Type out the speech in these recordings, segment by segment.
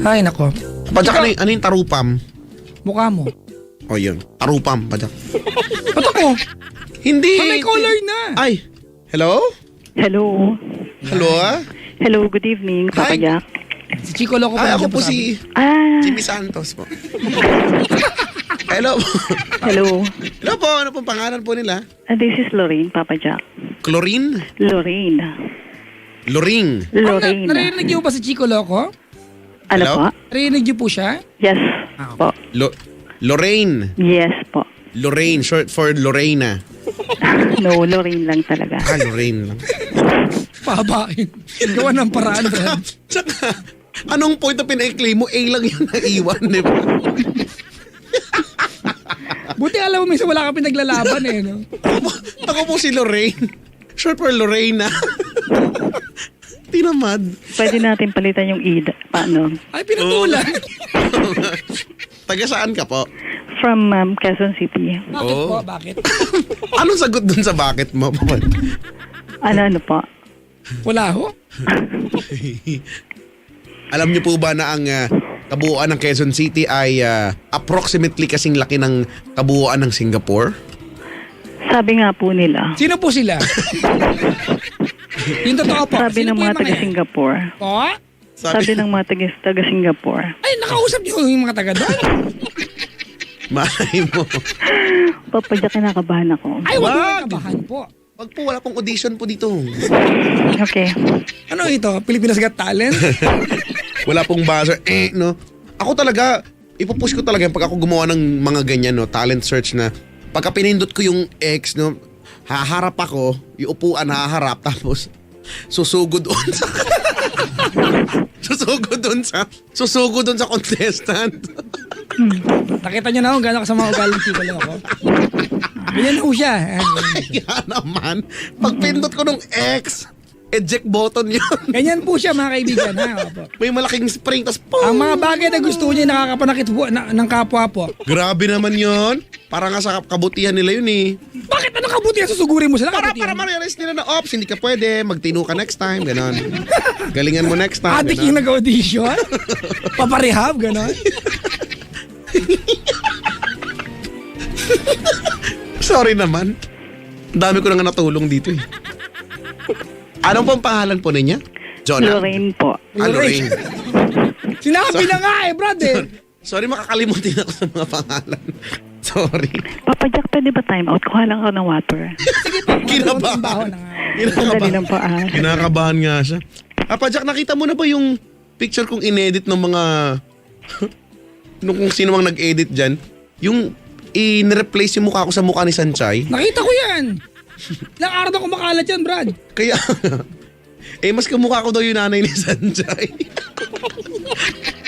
Ay, nako. Padyak, ano yung tarupam? Mukha mo. O yun, tarupam, padyak. Ba't ako? Hindi. May caller na. Ay, hello? Hello. Hello, ah? Hello, good evening, Papa Hi. Jack. Si Chico Loco Ay, pa ako nandiyan po sa amin. si Jimmy Santos po. Hello po. Hello. Hello po, ano pong pangalan po nila? This is Lorraine, Papa Jack. Chlorine? Lorraine. Loring. Lorraine. Narinig niyo ba si Chico Loco? Ano Hello? po? Narinig niyo po siya? Yes po. Lorraine. Yes po. Lorraine, short for Lorena. No, Lorraine lang talaga. Ah, Lorraine lang. Pahabain. Gawa ng paraan, Brad. Tsaka, anong point na pinag-claim mo? A lang yung naiwan, di ba? Buti alam mo, minsan wala ka pinaglalaban eh, no? Ako po si Lorraine. Short for Lorena. Tinamad. Pwede natin palitan yung ida. Paano? Ay, pinatulan. Taga saan ka po? From Quezon City. Bakit Oh. po? Bakit? Anong sagot dun sa bakit mo? Ano po? Wala ho. Alam niyo po ba na ang kabuuan ng Quezon City ay approximately kasing laki ng kabuuan ng Singapore? Sabi nga po nila. Sino po sila? Yung totoo po. Sabi Sino ng po mga yung taga yan? Singapore. Po? Sabi ng mga taga Singapore. Ay, nakausap niyo yung mga taga doon. Malay mo. Papa Jack, kinakabahan ako. Ay, wag mo Wag. kabahan po. Wag po, wala pong audition po dito. Okay. Ano ito? Pilipinas Got Talent? Wala pong buzzer. No? Ako talaga, ipupush ko talaga pag ako gumawa ng mga ganyan, no, talent search na pagka pinindot ko yung X, no, haharap ako, yung upuan haharap, tapos susugod doon sa susugod doon sa contestant. Nakita niyo na kung gano'n kasama ugali ng Chico Loco. Ganyan ho siya. Kaya naman, pag pindot ko ng X, eject button yun. Ganyan po siya, mga kaibigan. Ha? Opo. May malaking spring, tas pum! Ang mga bagay na gusto niya nakakapanakit po ng kapwa po. Grabe naman yun. Para nga sa kabutihan nila yun eh. Bakit ano kabutihan? Susugurin mo sila? Para Kabutihan. ma-realize nila na, ops, hindi ka pwede, magtino ka next time, ganon. Galingan mo next time, Adik ganon. yung nag-audition? Paparehab, gano'n? Sorry naman. Ang dami ko na nga natulong dito eh. Anong pong pangalan po niya? Jonah? Lorraine po. Ah, Lorraine. Sinabi na nga eh, brother. Sorry, makakalimutin ako sa mga pangalan. Sorry. Papa Jack, pwede ba time out? Kuha lang ako ng water. Kinabahan. Sandali lang po Kinakabahan nga siya. Papa Jack, nakita mo na ba yung picture kong inedit ng mga... nung kung sino mang nag-edit dyan? Yung in-replace yung mukha ko sa mukha ni Sanchay? Nakita ko yan. Ilang araw na kumakalat yan, Brad. Kaya... mas kamukha ko daw yung nanay ni Sanchay.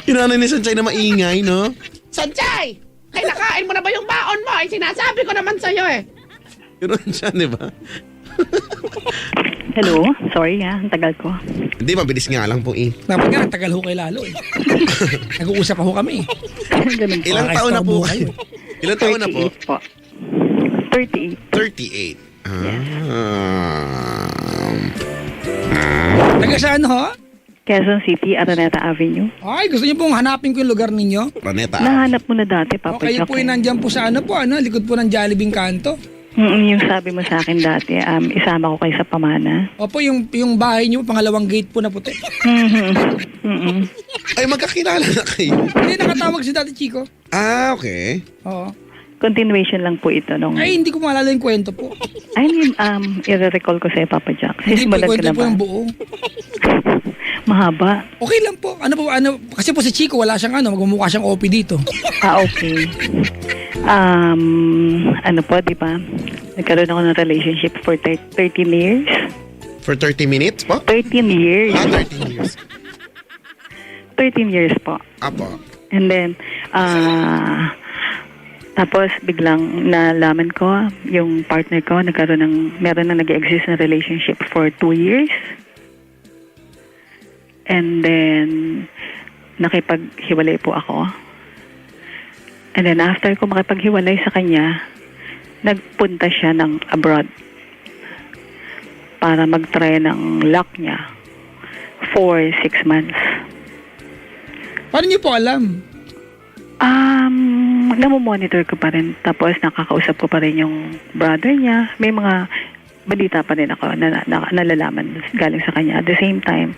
Yung nanay ni Sanchay na maingay, no? Sanchay! Ay, nakain mo na ba yung baon mo? Ay, sinasabi ko naman sa'yo eh. Yun siya, di ba? Hello? Sorry ang tagal ko. Hindi, mabilis nga lang po eh. Dapat nga, nagtagal ho kay lalo eh. Nag-uusap ho kami. Ganun po. Ilang Baka taon na po istorbo kayo? Ilang taon na po? 38 po. 38. 38. Taga saan ho? Quezon City, Araneta Avenue. Ay, gusto niyo pong hanapin ko yung lugar ninyo? Planeta. Nahanap mo na dati, Papa Okay, Jack. po yung nandyan po sa ano po, likod po ng Jollibee Kanto. Yung sabi mo sa akin dati, isama ko kayo sa pamana. Opo, yung bahay niyo, pangalawang gate po na puti. Ay, magkakilala na kayo. Hindi, nakatawag si Dati Chico. Ah, okay. Oo. Continuation lang po ito nung... Ay, hindi ko maalala yung kwento po. I mean, i-recall ko sa'yo, Papa Jack. Hindi po, Sisimulan ko kwento na po ba? yung buo. Mahaba. Okay lang po. Ano, kasi po si Chico, wala siyang magmumukha siyang OP dito. Okay. Ano po, di ba? Nagkaroon ako ng relationship for 13 years. For 30 minutes po? 13 years. Ah, 13 years. 13 years po. Apo. And then, tapos biglang nalaman ko, yung partner ko, meron na nag-exist na relationship for 2 years. And then, nakipaghiwalay po ako. And then, after ko makipaghiwalay sa kanya, nagpunta siya ng abroad para mag-try ng luck niya for 6 months. Paano niyo po alam? Namomonitor ko pa rin. Tapos nakakausap ko pa rin yung brother niya. May mga balita pa rin ako na nalalaman galing sa kanya. At the same time,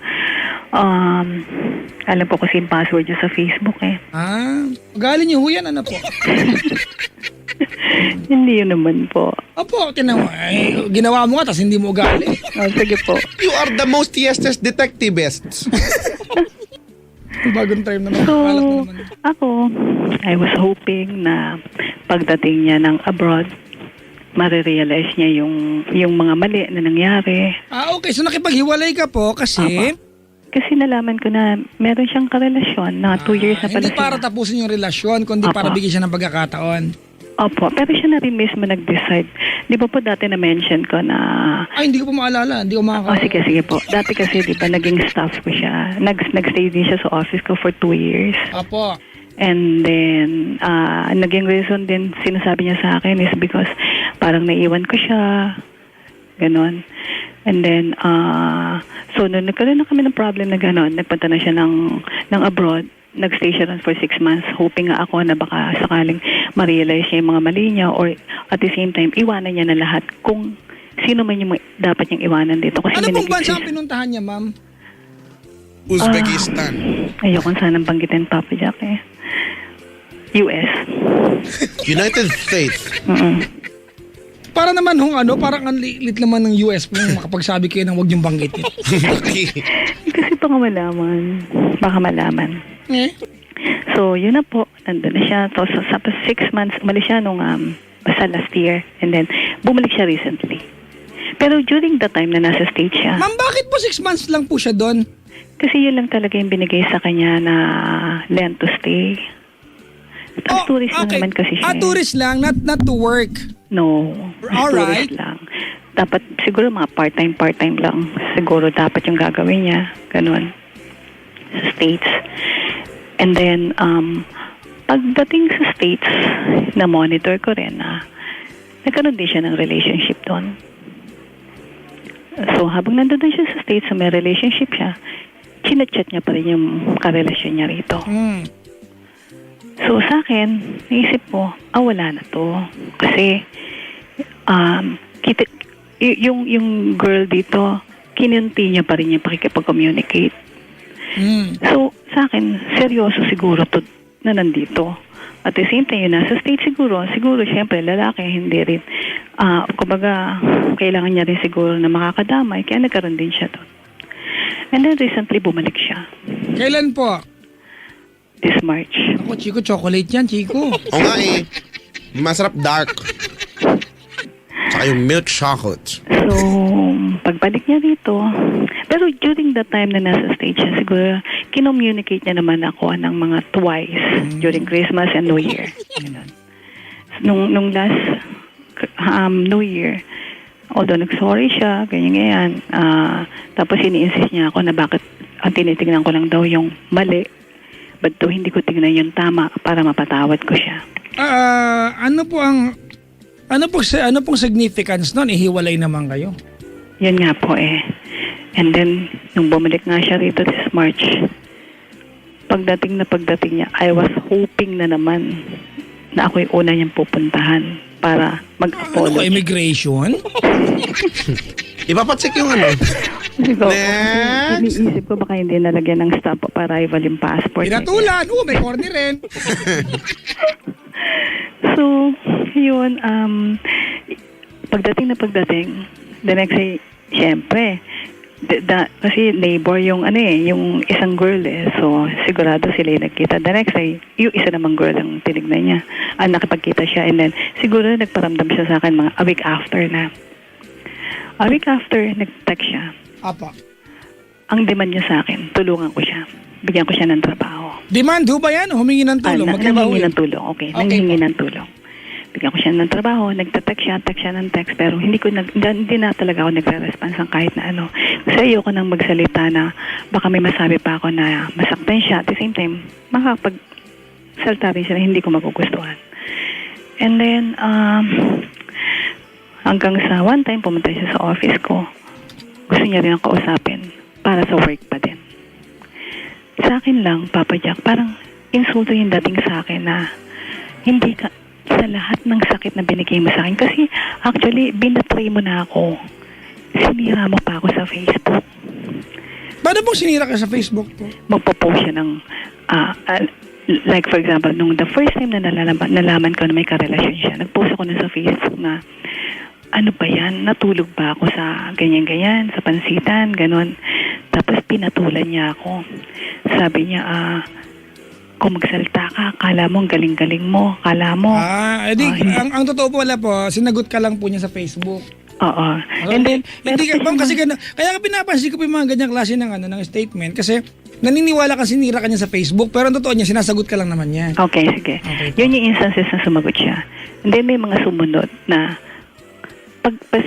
alam ko kasi yung password niya sa Facebook eh. Galing niyo ho yan, ano po? Hindi yun naman po. Opo, ginawa mo nga, tas hindi mo ugali. Sige po. You are the most yestest detectivist. Bagong term naman. So, Alat na naman. ako, I was hoping na pagdating niya ng abroad, marirealize niya yung mga mali na nangyari. Okay. So nakipaghiwalay ka po kasi... Kasi nalaman ko na meron siyang karelasyon na 2 years na pala hindi para siya. tapusin yung relasyon, kundi para bigyan siya ng pagkakataon. Opo, pero siya na rin mismo nag-decide. Di ba po dati na-mention ko na... Hindi ko po maalala. Hindi ko sige po. Dati kasi di ba naging staff ko siya. Nag-stay din siya sa office ko for 2 years. Opo. And then, naging reason din sinasabi niya sa akin is because parang naiwan ko siya. Ganon. And then, so nung nagkaroon na kami ng problem na ganon, nagpunta na siya ng abroad. Nag-stay siya ron for 6 months. Hoping nga ako na baka sakaling ma-realize niya yung mga mali niya or at the same time, iwanan niya na lahat kung sino man yung dapat niyang iwanan dito. Kasi Ano pong bansa ang pinuntahan niya, ma'am? Uzbekistan. Ayoko sanang banggitin, Papa Jack eh. US. United States. Mm-mm. Parang ang liit naman ng US kung makapagsabi kayo ng huwag niyong banggitin. Kasi baka malaman. So, yun na po. Nandun na siya. So, sa 6 months, umalis siya nung basta last year. And then, bumalik siya recently. Pero during the time na nasa stage siya, Ma'am, bakit po 6 months lang po siya doon? kasi yun lang talaga yung binigay sa kanya na lent to stay. As tourist lang naman kasi siya. Tourist lang, not to work. No. As Alright. tourist lang. Dapat siguro mga part-time lang. Siguro dapat yung gagawin niya. Ganun. Sa States. And then, pagdating sa States, na-monitor ko rin na nagkaroon din siya ng relationship doon. So, habang nandun siya sa States, so may relationship siya, chinachat niya pa rin yung karelasyon niya rito. So, sa akin, naisip ko, wala na to. Kasi, yung girl dito, kinunti niya pa rin yung pakikipag-communicate. So, sa akin, seryoso siguro to na nandito. At the same time, yun nasa state siguro, syempre, lalaki, hindi rin. Kumbaga, kailangan niya rin siguro na makakadamay, kaya nagkaroon din siya doon. And then recently, bumalik siya. Kailan po? This March. Ako, Chico, chocolate yan, Chico. O nga eh. Masarap dark. Tsaka yung milk chocolate. So, pagbalik niya dito, pero during the time na nasa stage siya, siguro, kinommunicate niya naman ako ng mga twice during Christmas and New Year. Ganun. Nung last New Year, although nag-sorry siya, ganyan. Tapos ini-insist niya ako na bakit ang tinitignan ko lang daw yung mali. But to, hindi ko tignan yung tama para mapatawad ko siya. Ano pong significance nun? Ihiwalay naman kayo. Yun nga po eh. And then, nung bumalik nga siya rito this March, pagdating niya, I was hoping na naman na ako yung una niyang pupuntahan para Ano ko, mag-apology. immigration? Ipapacheck yung ano. Next! Iniisip ko baka hindi nalagyan ng stop of arrival yung passport. Pinatulan! May corny rin. So, yun, pagdating, the next day, syempre, kasi neighbor yung yung isang girl eh. So, sigurado sila yung nagkita. The next day, yung isa namang girl ang tinignan niya. Nakipagkita siya and then, siguro nagparamdam siya sa akin a week after na. A week after, nag-text siya. Apa. Ang demand niya sa akin, tulungan ko siya. Bigyan ko siya ng trabaho. Demand ho ba yan? Humingi ng tulong? Nanghingi ng tulong. Okay, nanghingi po. ng tulong. Bigyan ko siya ng trabaho, nagtatext siya ng text, pero hindi na talaga ako nagre-response ng kahit na ano. Kasi ayoko nang magsalita na baka may masabi pa ako na masaktan siya. At the same time, makakapagsalta rin siya na hindi ko magugustuhan. And then, hanggang sa one time, pumunta siya sa office ko. Gusto niya rin ang kausapin para sa work pa din. Sa akin lang, Papa Jack, parang insulto yung dating sa akin na hindi ka sa lahat ng sakit na binigay mo sa akin. Kasi actually, binatray mo na ako. Sinira mo pa ako sa Facebook. Paano pong sinira ka sa Facebook po? Magpo-post siya ng, like for example, nung the first time na nalaman ko na may karelasyon siya, nag-post ako na sa Facebook na, ano ba yan? Natulog ba ako sa ganyan-ganyan, sa pansitan, ganon. Tapos pinatulan niya ako. Sabi niya, kung magsalita ka, kala mo ang galing-galing mo, kala mo. Ang totoo po wala po, sinagot ka lang po niya sa Facebook. Oo. And then, hindi ka, ma'am, kasi kaya ka pinapansin ko po yung mga ganyang klase ng, ng statement kasi naniniwala ka sinira ka niya sa Facebook pero ang totoo niya, sinasagot ka lang naman niya. Okay, sige. Okay. Yun yung instances na sumagot siya. And then may mga sumunod na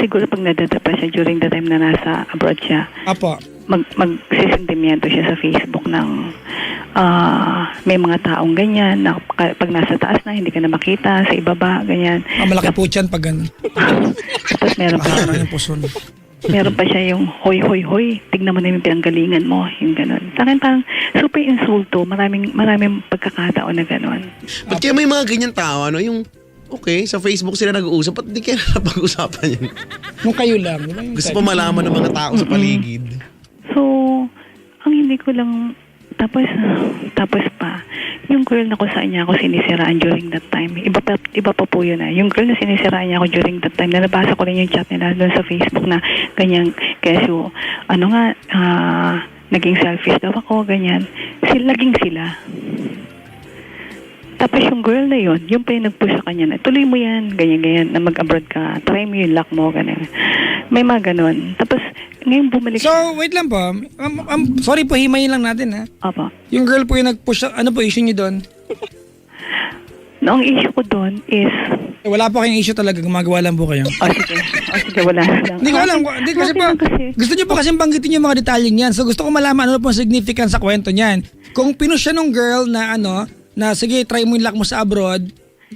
siguro pag nadadepress siya during the time na nasa abroad siya, Apo. magsisentimiento siya sa Facebook ng may mga taong ganyan na pag nasa taas na hindi ka na makita, sa ibaba, ganyan. Malaki po yan pag gano'n. Tapos meron pa Parang yung puson. meron pa siya yung hoy, tignan mo na yung pinanggalingan mo, yung gano'n. Sa akin parang super insulto, maraming pagkakataon na gano'n. Ba't kaya may mga ganyan tao, ano? Yung, okay, sa Facebook sila nag-uusap, ba't di kaya napag-usapan yun? Nung kayo lang, di ba? Yung Gusto pa malaman ng mga tao sa paligid. So, ang hindi ko lang, tapos pa, yung girl na kung saan niya ako sinisiraan during that time, iba pa po yun yung girl na sinisiraan niya ako during that time, nabasa ko rin yung chat nila doon sa Facebook na ganyan, keso, naging selfish daw ako, ganyan, laging sila. Tapos yung girl na yun, yung pa yung nag-push sa kanya na, tuloy mo yan, ganyan, na mag-abroad ka, try mo yung luck mo, ganyan. May mga ganon. Tapos, ngayon bumalik So, wait lang po. Sorry po, himayin lang natin ha. Opo. Yung girl po yung nag-push, ano po issue niyo doon? No, ang issue ko doon is, Wala po kayong issue talaga, gumagawa lang po kayo. sige, wala lang. Hindi ko alam. Hindi, kasi po, gusto niyo po kasi banggitin yung mga detalye niyan. So gusto ko malaman ano po ang significance sa kwento niyan. Kung pinush siya nung girl na na sige, try mo yung luck mo sa abroad,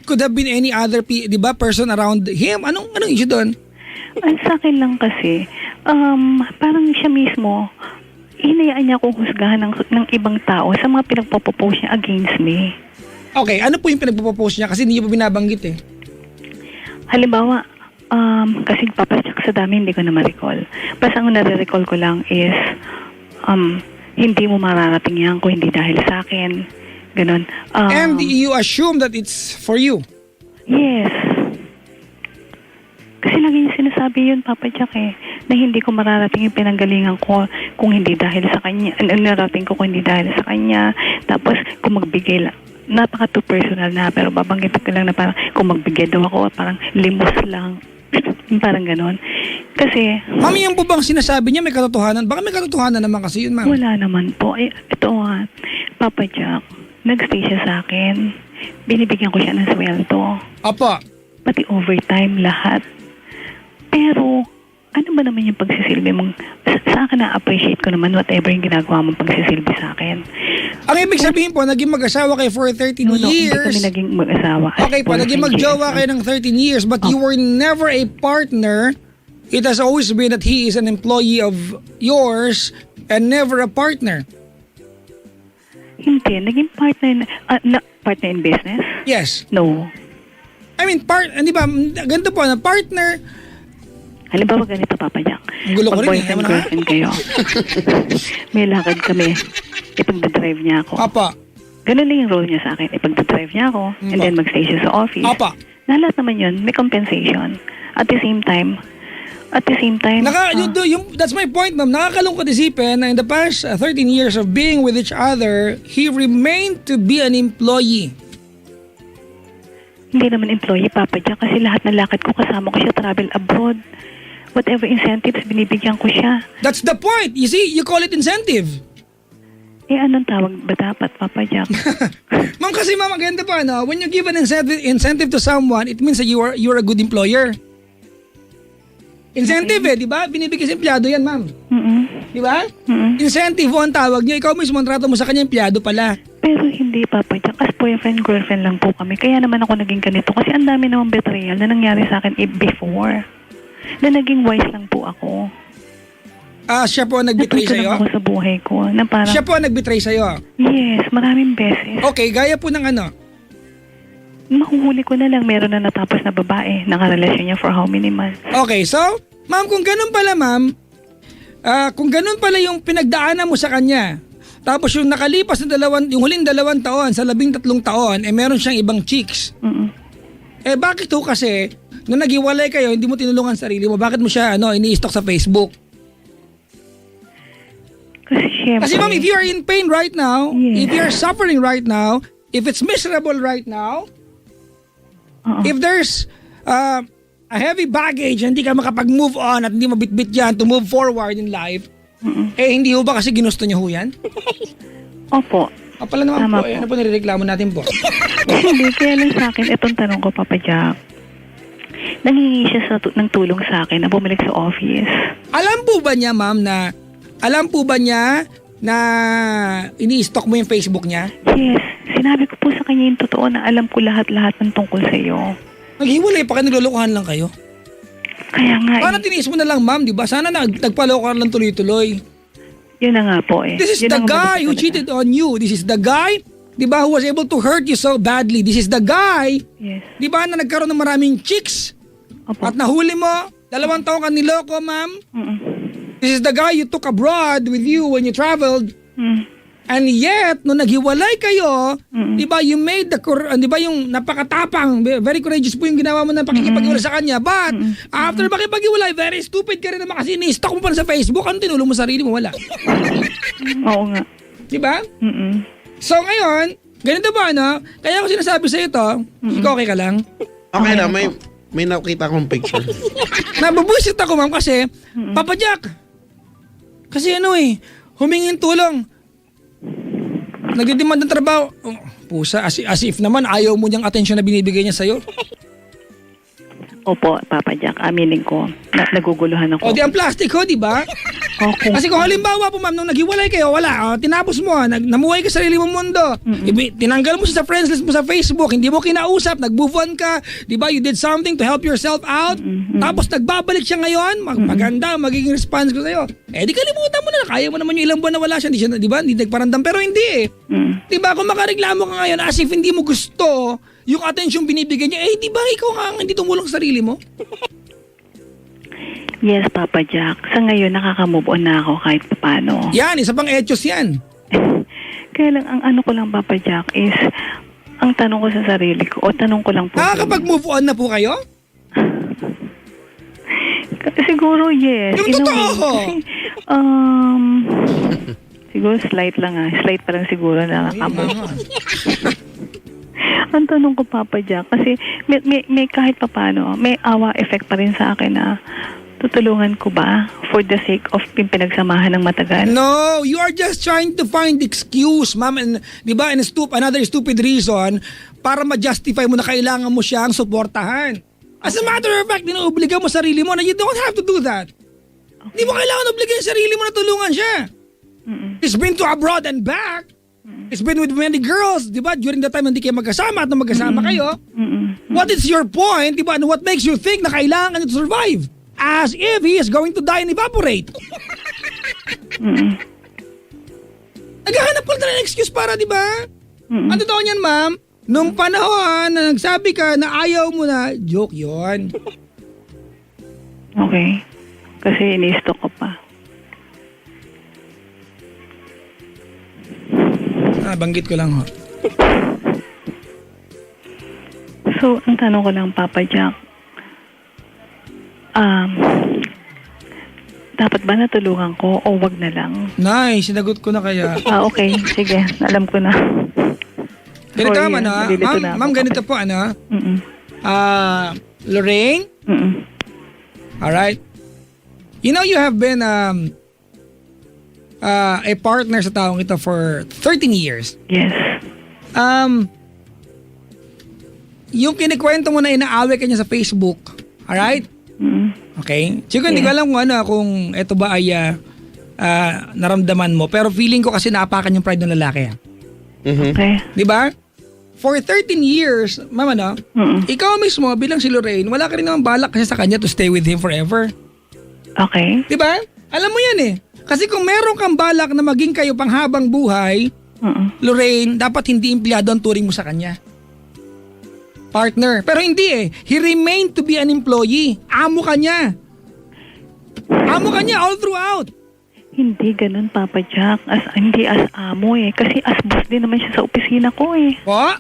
could have been any other, di ba, person around him. Anong issue doon? Ang sa akin lang kasi, parang siya mismo, hinayaan niya akong husgahan ng ibang tao sa mga pinagpapopost niya against me. Okay, ano po yung pinagpapost niya? Kasi hindi niyo pa binabanggit eh. Halimbawa, kasi papasyak sa dami, hindi ko na ma-recall. Basta ang nare-recall ko lang is, hindi mo mararating yan kung hindi dahil sa akin. Ganon. And you assume that it's for you? Yes. Kasi lagi niya sinasabi yun, Papa Jack na hindi ko mararating yung pinanggalingan ko kung hindi dahil sa kanya. Narating ko kung hindi dahil sa kanya. Tapos, kung magbigay lang, napaka too personal na, pero babanggit ko lang na parang kung magbigay daw ako, parang limos lang. Parang ganon. Kasi, Mami, yung po bang sinasabi niya may katotohanan? Baka may katotohanan naman kasi yun, ma'am. wala naman po. Ito Papa Jack, nag-stay siya sa akin. Binibigyan ko siya ng sweldo. Apa. Pati overtime, lahat. Pero, ano ba naman yung pagsisilbi mong, sa akin na-appreciate ko naman whatever yung ginagawa mong pagsisilbi sa akin. Ang ibig sabihin po, naging mag-asawa kayo for 13 Hindi years. kami naging mag-asawa. Okay po, naging magjowa kayo ng 13 years but you were never a partner. It has always been that he is an employee of yours and never a partner. Hindi, naging partner partner in business? Yes. No. I mean, di ba, ganito po, partner. Halimbawa ganito, Papa Jack. Ang gulo ko rin, Pag boyfriend, girlfriend kayo. May lakad kami. Ipagdadrive niya ako. Apa. Ganun lang yung role niya sa akin. Ipagdadrive niya ako and then mag-stay siya sa office. Apa. Na lahat naman yun, may compensation. At the same time, that's my point, ma'am. Nakakalungkot isipin na in the past 13 years of being with each other, he remained to be an employee. hindi naman employee, Papa Jack, kasi lahat ng lakad ko kasama ko siya travel abroad. Whatever incentives, binibigyan ko siya. That's the point. You see, you call it incentive. Anong tawag ba dapat, Papa Jack? Ma'am, kasi ma'am, maganda pa, when you give an incentive to someone, it means that you're a good employer. Incentive di ba? Binibigay sa empleyado yan, ma'am. Di ba? Incentive ang tawag niya. Ikaw mismo, kontrato mo sa kanya, empleyado pala. Pero hindi, Papa Jack. As boyfriend, girlfriend lang po kami. Kaya naman ako naging ganito. Kasi ang dami namang betrayal na nangyari sa akin before. Na naging wise lang po ako. Siya po ang nag-betray Natuto lang sa'yo? ako sa buhay ko na parang, Siya po ang nag-betray sa'yo? yes, maraming beses. Okay, gaya po ng ano? Mahuhuli ko na lang, meron na natapos na babae. Nakarelasyon niya for how many months? Okay, so, ma'am, kung ganun pala, ma'am, kung ganun pala yung pinagdaanan mo sa kanya, tapos yung nakalipas na yung huling 2 taon, sa 13 taon, meron siyang ibang chicks. Mm-mm. Bakit ho kasi, nung naghiwalay kayo, hindi mo tinulungan sarili mo, bakit mo siya, ini-stalk sa Facebook? Kasi syempre, Kasi ma'am, if you are in pain right now, Yes. if you're suffering right now, if it's miserable right now, Oo. if there's a heavy baggage, hindi ka makapag-move on at hindi mabitbit yan to move forward in life, hindi ho ba kasi ginusto niyo ho yan? Opo. Pala naman Tama po, po. ano po nireklamo natin po? Hindi, kaya lang sa akin, itong tanong ko, Papa Jack. Nangingi siya ng tulong sa akin na bumalik sa office. Alam po ba niya, ma'am, na ini-stalk mo yung Facebook niya? Yes, sinabi ko po sa kanya yung totoo na alam ko lahat-lahat ng tungkol sa iyo. Naghiwalay pa kayo, naglulukuhan lang kayo. Kaya nga, Sana tiniis mo na lang, ma'am, di ba? Sana nagpalokohan lang tuloy-tuloy. yun na nga po eh. This is Yun the ang guy who talaga. cheated on you. This is the guy, di ba, who was able to hurt you so badly. This is the guy, Yes. di ba, na nagkaroon ng maraming chicks Opo. at nahuli mo. 2 taon ka niloko, ma'am. Mm-mm. This is the guy you took abroad with you when you traveled. Mm. And yet, nung naghiwalay kayo, Mm-mm. di ba, you made di ba, yung napakatapang, very courageous po yung ginawa mo na pakikipag-iwalay sa kanya. But, after makipag-iwalay, very stupid ka rin naman kasi ni-stalk mo pa rin sa Facebook. Ano tinulong mo sa sarili mo? Wala. Oo nga. Di ba? Mm-mm. So ngayon, ganito ba, ano? Kaya ako sinasabi sa ito, ikaw okay ka lang? Okay na, may nakita akong picture. Nababuisit ako, ma'am, kasi, Papa Jack, kasi humingin tulong. Nagdidemand ng trabaho. Oh, pusa, as if naman ayaw mo niyang atensyon na binibigay niya sa'yo. Opo, Papa Jack, aminin ko. Naguguluhan ako. O di ang plastic ho, di ba? Okay. Kasi kung halimbawa po, ma'am, nung naghiwalay kayo, wala, tinapos mo, namuhay ka sa sarili mong mundo. Tinanggal mo siya sa friends list mo sa Facebook, hindi mo kinausap, nag-move on ka, di ba? You did something to help yourself out. Tapos nagbabalik siya ngayon, maganda, magiging response ko sa'yo. Di kalimutan mo na, kaya mo naman yung ilang buwan na wala siya, di ba? Hindi nagparandam, pero hindi eh. Di ba? Kung makareklamo ka ngayon, as if hindi mo gusto yung atensyon binibigyan niya, di ba ikaw nga hindi tumulong sa sarili mo? Yes, Papa Jack. Sa ngayon, nakaka-move on na ako kahit paano. Yan, isa pang etyos yan. Kaya lang, ang ano ko lang, Papa Jack, is ang tanong ko sa sarili ko, o tanong ko lang po. Nakakapag-move on na po kayo? Siguro, yes. Yung In a totoo. way. Kasi, siguro slight lang Slight pa lang siguro na nakamove. Ang tanong ko, Papa Jack, kasi may kahit papano, may awa effect pa rin sa akin na tutulungan ko ba for the sake of pinagsamahan ng matagal? No, you are just trying to find excuse, ma'am, and di ba, and another stupid reason para ma-justify mo na kailangan mo siyang suportahan. As a matter of fact, dinuobliga mo sarili mo na you don't have to do that. Di mo kailangan obligahin sarili mo na tulungan siya. He's been to abroad and back. He's been with many girls, di ba? During the time hindi kayo magkasama at nung magkasama kayo. What is your point, di ba? And what makes you think na kailangan niya to survive? As if he is going to die and evaporate. Naghahanap ko na ng excuse para, di ba? Ang totoo niyan, ma'am, nung panahon na nagsabi ka na ayaw mo na, joke yon. Okay. Kasi ini-stalk ko pa. Banggit ko lang ho. So, ang tanong ko lang, Papa Jack, dapat ba natulungan ko o wag na lang? Nice, sinagot ko na kaya. Okay. Sige. Alam ko na. Ganito Sorry, naman, nalilito na ako. ma'am, ganito po, ano? Mm-mm. Lorraine? Mm-mm. Alright. You know, you have been a partner sa taong ito for 13 years. Yes. Yung kinikwento mo na inaaway ka niya sa Facebook, alright? Mm-mm. Okay? Siguro hindi ko alam kung ito ba ay naramdaman mo, pero feeling ko kasi naapakan yung pride ng lalaki. Okay. Di ba? For 13 years, mama, ikaw mismo bilang si Lorraine, wala ka rin naman balak kasi sa kanya to stay with him forever. Okay. Di ba? Alam mo yan eh. Kasi kung meron kang balak na maging kayo panghabang buhay, Lorraine, dapat hindi empleyado ang turing mo sa kanya. Partner. Pero hindi eh. He remained to be an employee. Amo ka niya. Amo ka niya all throughout. Hindi ganun, Papa Jack. Hindi as amo eh. Kasi as boss din naman siya sa opisina ko eh. Po?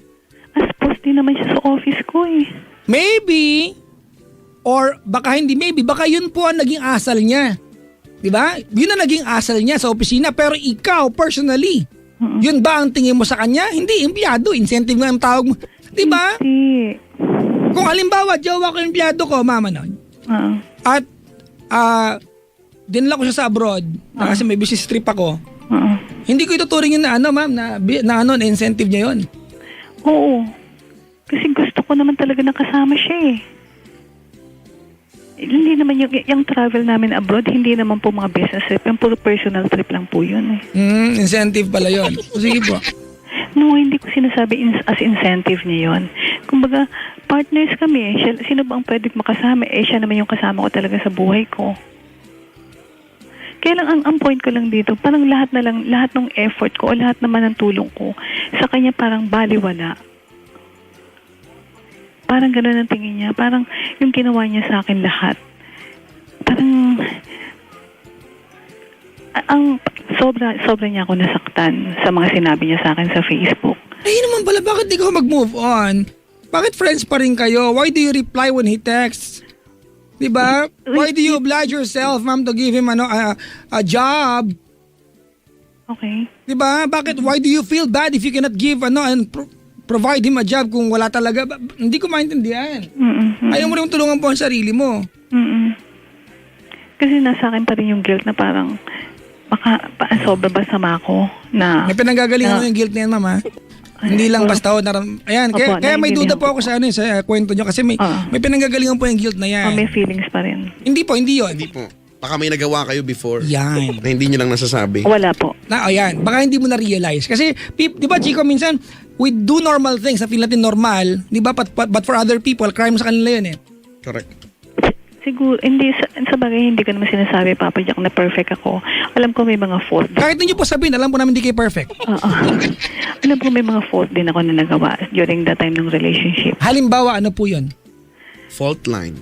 As boss din naman siya sa office ko eh. Maybe, or baka hindi maybe, baka yun po ang naging asal niya. Diba? Yun ang naging asal niya sa opisina. Pero ikaw, personally, yun ba ang tingin mo sa kanya? Hindi, empleyado. Incentive nga ang tawag mo. Diba? Hindi. Kung halimbawa, jowa ko yung empleyado ko, mama nun. At, dinala ko siya sa abroad kasi may business trip ako. Hindi ko ituturing yun na ma'am, na incentive niya yun. Oo. Kasi gusto ko naman talaga nakasama siya eh. Hindi naman yung travel namin abroad, hindi naman po mga business trip. Yung puro personal trip lang po yun eh. Incentive pala yun. Sige po. No, hindi ko sinasabi as incentive niya yun. Kumbaga, partners kami. Sino ba ang pwede makasama? Siya naman yung kasama ko talaga sa buhay ko. Kaya lang, ang point ko lang dito, parang lahat ng effort ko o lahat naman ng tulong ko, sa kanya parang baliwala. Parang gano'n ang tingin niya. Parang yung ginawa niya sa akin lahat. Parang, sobra niya ako nasaktan sa mga sinabi niya sa akin sa Facebook. Ay naman pala, bakit di ko mag-move on? Bakit friends pa rin kayo? Why do you reply when he texts? Diba? Why do you oblige yourself, ma'am, to give him a job? Okay. Diba? Bakit? Why do you feel bad if you cannot give and provide him a job kung wala talaga? Hindi ko maintindihan. Ayaw mo rin tulungan po ang sarili mo. Kasi nasa akin pa rin yung guilt na parang baka sobra ba sama ko na... May pinanggagalingan mo yung guilt na yan, ma'am, ha? Hindi lang basta ayan, Opo, kaya may duda po ako po. sa kwento nyo kasi may pinanggagalingan po yung guilt na yan. may feelings pa rin. Hindi po, hindi yun. Hindi po. Baka may nagawa kayo before. Yan. Na hindi nyo lang nasasabi. Wala po. Ayan, baka hindi mo na-realize. Kasi, di ba, Chico, minsan, we do normal things na feel natin normal, di ba? But for other people, crime sa kanila yun eh. Correct. Siguro, hindi, sa bagay, hindi ko naman sinasabi, Papa Jack, na perfect ako. Alam ko may mga fault. Kahit hindi po sabihin, alam po namin hindi kayo perfect. Alam ko may mga fault din ako na nagawa during the time ng relationship. Halimbawa, ano po yun? Fault line.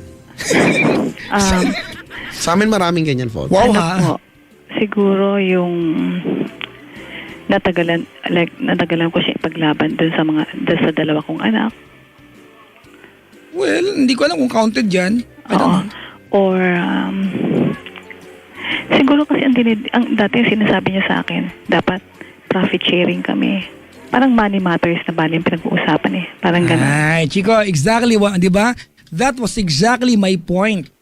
Um, Sa amin maraming ganyan fault. Wow, ano ha? po, siguro yung natagalan ko siya ipaglaban dun sa dalawa kong anak. Well, hindi ko alam kung counted dyan. Oo. Or, siguro kasi ang dati yung sinasabi niya sa akin, dapat profit sharing kami. Parang money matters na bali yung pinag-uusapan eh. Parang gano'n. Ay, Chico, exactly, di ba? That was exactly my point.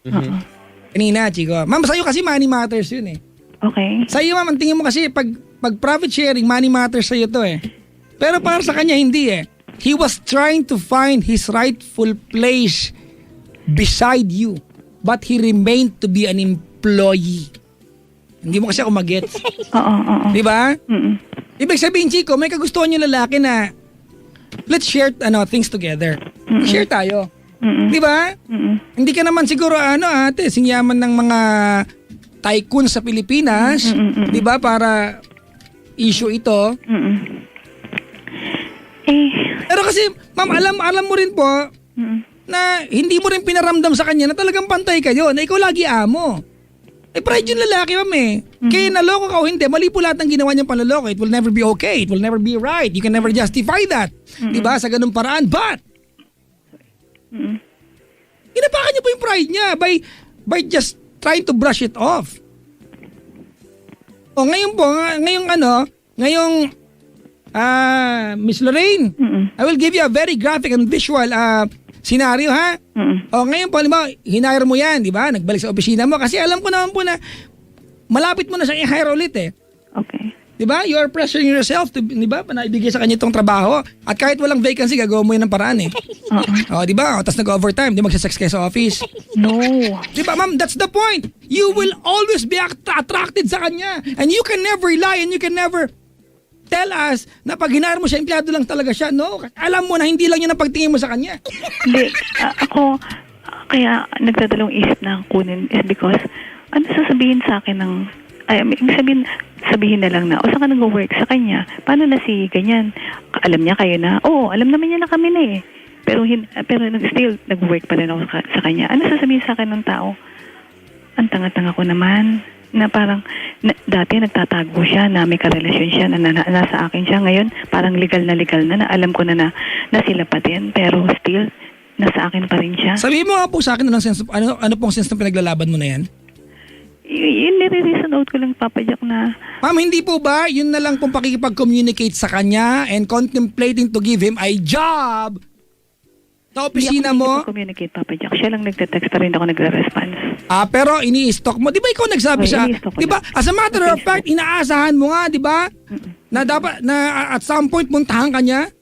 Kanina, Chico. Ma'am, sa'yo kasi money matters yun eh. Okay. Sa'yo, ma'am, ang tingin mo kasi pag profit sharing, money matters sa'yo to eh. Pero para sa kanya, hindi eh. He was trying to find his rightful place beside you. But he remained to be an employee. Hindi mo kasi ako mag-gets. Oo. Di ba? Ibig sabihin, Chico, may kagustuhan yung lalaki na let's share things together. Share tayo. Di ba? Hindi ka naman siguro ate, singyaman ng mga tycoon sa Pilipinas, di ba, para issue ito. Pero kasi, ma'am, alam mo rin po na hindi mo rin pinaramdam sa kanya na talagang pantay kayo, na ikaw lagi amo. Pride yung lalaki, ma'am eh. Kaya naloko ka o hindi, mali po lahat ng ginawa niyang panloloko. It will never be okay. It will never be right. You can never justify that. Di ba? Sa ganung paraan. But, inapakan niya po yung pride niya by just trying to brush it off. O ngayon po, ngayong Miss Lorraine, I will give you a very graphic and visual scenario, ha? O ngayon po, halimbawa, hinire mo yan, di ba? Nagbalik sa opisina mo kasi alam ko naman po na malapit mo na siyang i-hire ulit eh. Okay. Di ba? You are pressuring yourself to, di ba? Naibigay sa kanya itong trabaho. At kahit walang vacancy, gagawa mo yun ng paraan eh. O, di ba? O, tapos nag-overtime, di magsasex kayo sa office. No. Di ba, ma'am? That's the point. You will always be attracted sa kanya. And you can never lie and you can never tell us na pag hinire mo siya, empleyado lang talaga siya. No. Alam mo na hindi lang yun ang pagtingin mo sa kanya. Hindi. Ako, kaya nagdadalawang isip na ang kunin is because ano sasabihin sa akin ng, ibig sabihin na lang na, o saan ka nag-work sa kanya? Paano na si ganyan? Alam niya kayo na? Oo, alam naman niya na kami na eh. Pero still, nag-work pa rin ako sa kanya. Ano sasabihin sa akin ng tao? Ang tanga-tanga ko naman. Na parang, dati nagtatago siya, na may karelasyon siya, na nasa akin siya. Ngayon, parang legal na alam ko na sila pa din. Pero still, nasa akin pa rin siya. Sabihin mo nga po sa akin, ano pong sense ng pinaglalaban mo na yan? Yun, nire-reason out ko lang, Papa Jack, na Ma'am, hindi po ba yun na lang pong pakikipag-communicate sa kanya and contemplating to give him a job sa opisina mo? communicate, Papa Jack. Siya lang nagte-text pa rin ako nagre-response. Pero ini-stalk mo. Di ba ikaw nagsabi siya? ini-stalk ko Di ba? lang. As a matter of fact, inaasahan mo nga, di ba? Na dapat, na at some point puntahan ka niya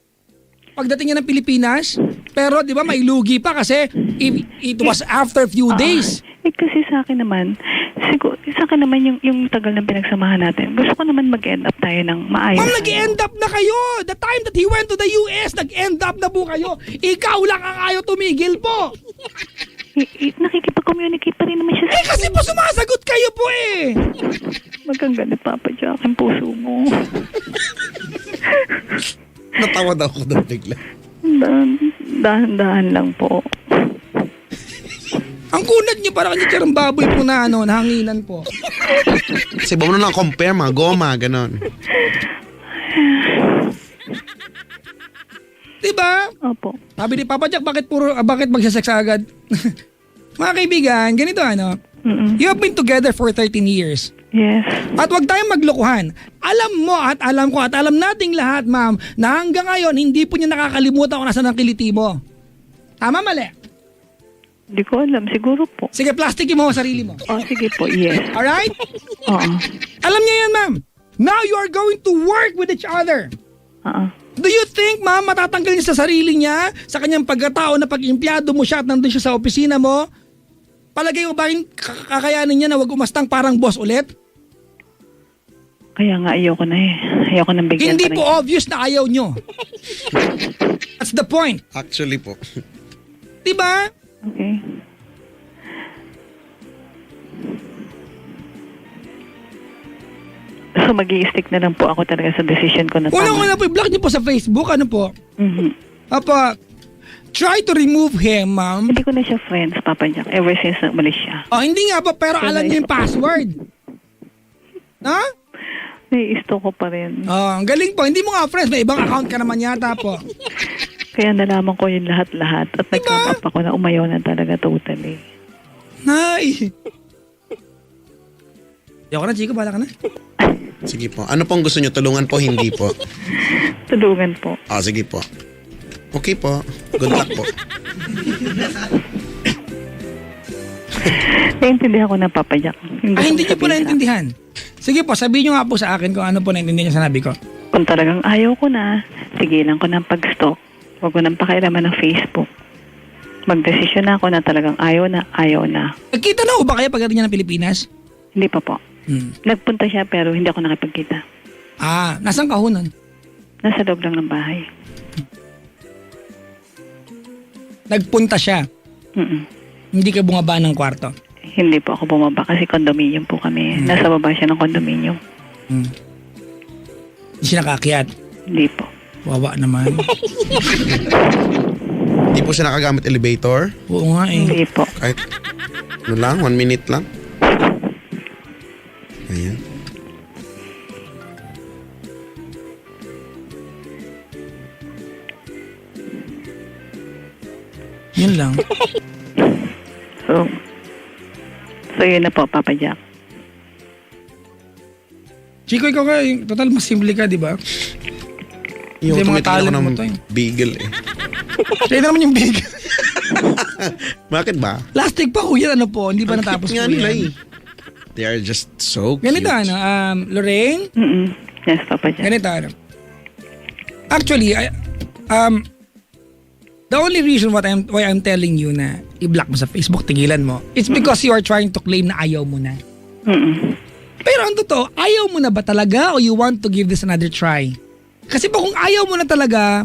pagdating niya ng Pilipinas. Pero di ba, may lugi pa kasi it was after few days. Kasi sa akin naman, yung tagal ng pinagsamahan natin, gusto ko naman mag-end up tayo ng maayos. Ma'am, nag-end up na kayo. The time that he went to the US, nag-end up na po kayo. Ikaw lang ang ayaw tumigil po. Nakikipag-communicate pa rin naman siya sa Kasi po sumasagot kayo po eh. Magkagalit, Papa Jack, ang puso mo. Natawa daw ako doon bigla. Dahan-dahan lang po. Ang kunat niyo parang kanyang baboy po na nahanginan po. Kasi ba mo na lang compare, mga goma, ganon. Diba? Opo. Sabi ni Papa Jack, bakit magsasex agad? Mga kaibigan, ganito You have been together for 13 years. Yes. At huwag tayong maglokohan. Alam mo at alam ko at alam nating lahat, ma'am, na hanggang ngayon, hindi po niya nakakalimutan kung nasa ng kiliti mo. Tama, mali? Hindi ko alam. Siguro po. Sige, plastikin mo ang sarili mo. Sige po. Yes. Alright? Oo. Alam niya yan, ma'am. Now you are going to work with each other. Do you think, ma'am, matatanggal niya sa sarili niya, sa kanyang pagkatao na pag-empleyado mo siya at nandun siya sa opisina mo? Palagay mo ba kakayanin niya na wag umastang parang boss ulit? Kaya nga ayoko na eh. Ayoko nang bigyan Hindi pa rin. po obvious na ayaw nyo. That's the point. Actually po. Diba? Okay. So mag-i-stick na lang po ako talaga sa decision ko na tama. Unang-una po, i-block niyo po sa Facebook. Ano po? Apa, try to remove him, ma'am. Hindi ko na siya friends, Papa Jack, ever since umalis siya. Hindi nga po, pero alam niyo yung password. Ha? Nai-stalk ko pa rin. Ang galing po. Hindi mo nga friends. May ibang account ka naman yata po. Kaya nalaman ko yung lahat-lahat at nag-come up ako na umayaw na talaga totally. Nay! Ayoko na, Chico. Bala ka na. Sige po. Ano pong gusto nyo? Tulungan po, hindi po? Tulungan po. Sige po. Okay po. Good luck po. Naintindihan ko na, Papa Jack. Hindi niyo po naintindihan. Sige po, sabihin niyo nga po sa akin kung ano po naintindihan niyo sa nabi ko. Kung talagang ayaw ko na, tigilan ko ng pag-stalk. Huwag ko nang pakialaman ng Facebook. Magdesisyon na ako na talagang ayaw na. Nagkita na ho ba kayo pagdating niya ng Pilipinas? Hindi pa po. Nagpunta siya pero hindi ako nakipagkita. Nasaan ka ho nun? Nasa loob lang ng bahay. Nagpunta siya. Hindi ka bumaba ng kwarto. Hindi po ako bumaba kasi condominium po kami. Nasa baba siya ng condominium. Hindi siya nakakyat. Hindi po. Wawa naman. Hindi po siya nakagamit elevator? Oo nga eh. Hindi po. Kahit, 1 minute lang? Ayan. Yun lang. So yun na po, Papa Jack. Chico, ikaw ka, total mas simple ka, di ba? Yung Hindi, mga tumitingin ako talent ng mo to eh. beagle eh. Kaya naman yung big. Bakit ba? Plastic pa ho yan, ano po? Hindi pa natapos po Nga nila yan. eh. They are just so cute. Ganito, Lorraine? Yes, Papa Jack. Ganito, Actually, the only reason why I'm telling you na i-block mo sa Facebook, tigilan mo, it's because you are trying to claim na ayaw mo na. Pero ang totoo, ayaw mo na ba talaga o you want to give this another try? Kasi po kung ayaw mo na talaga,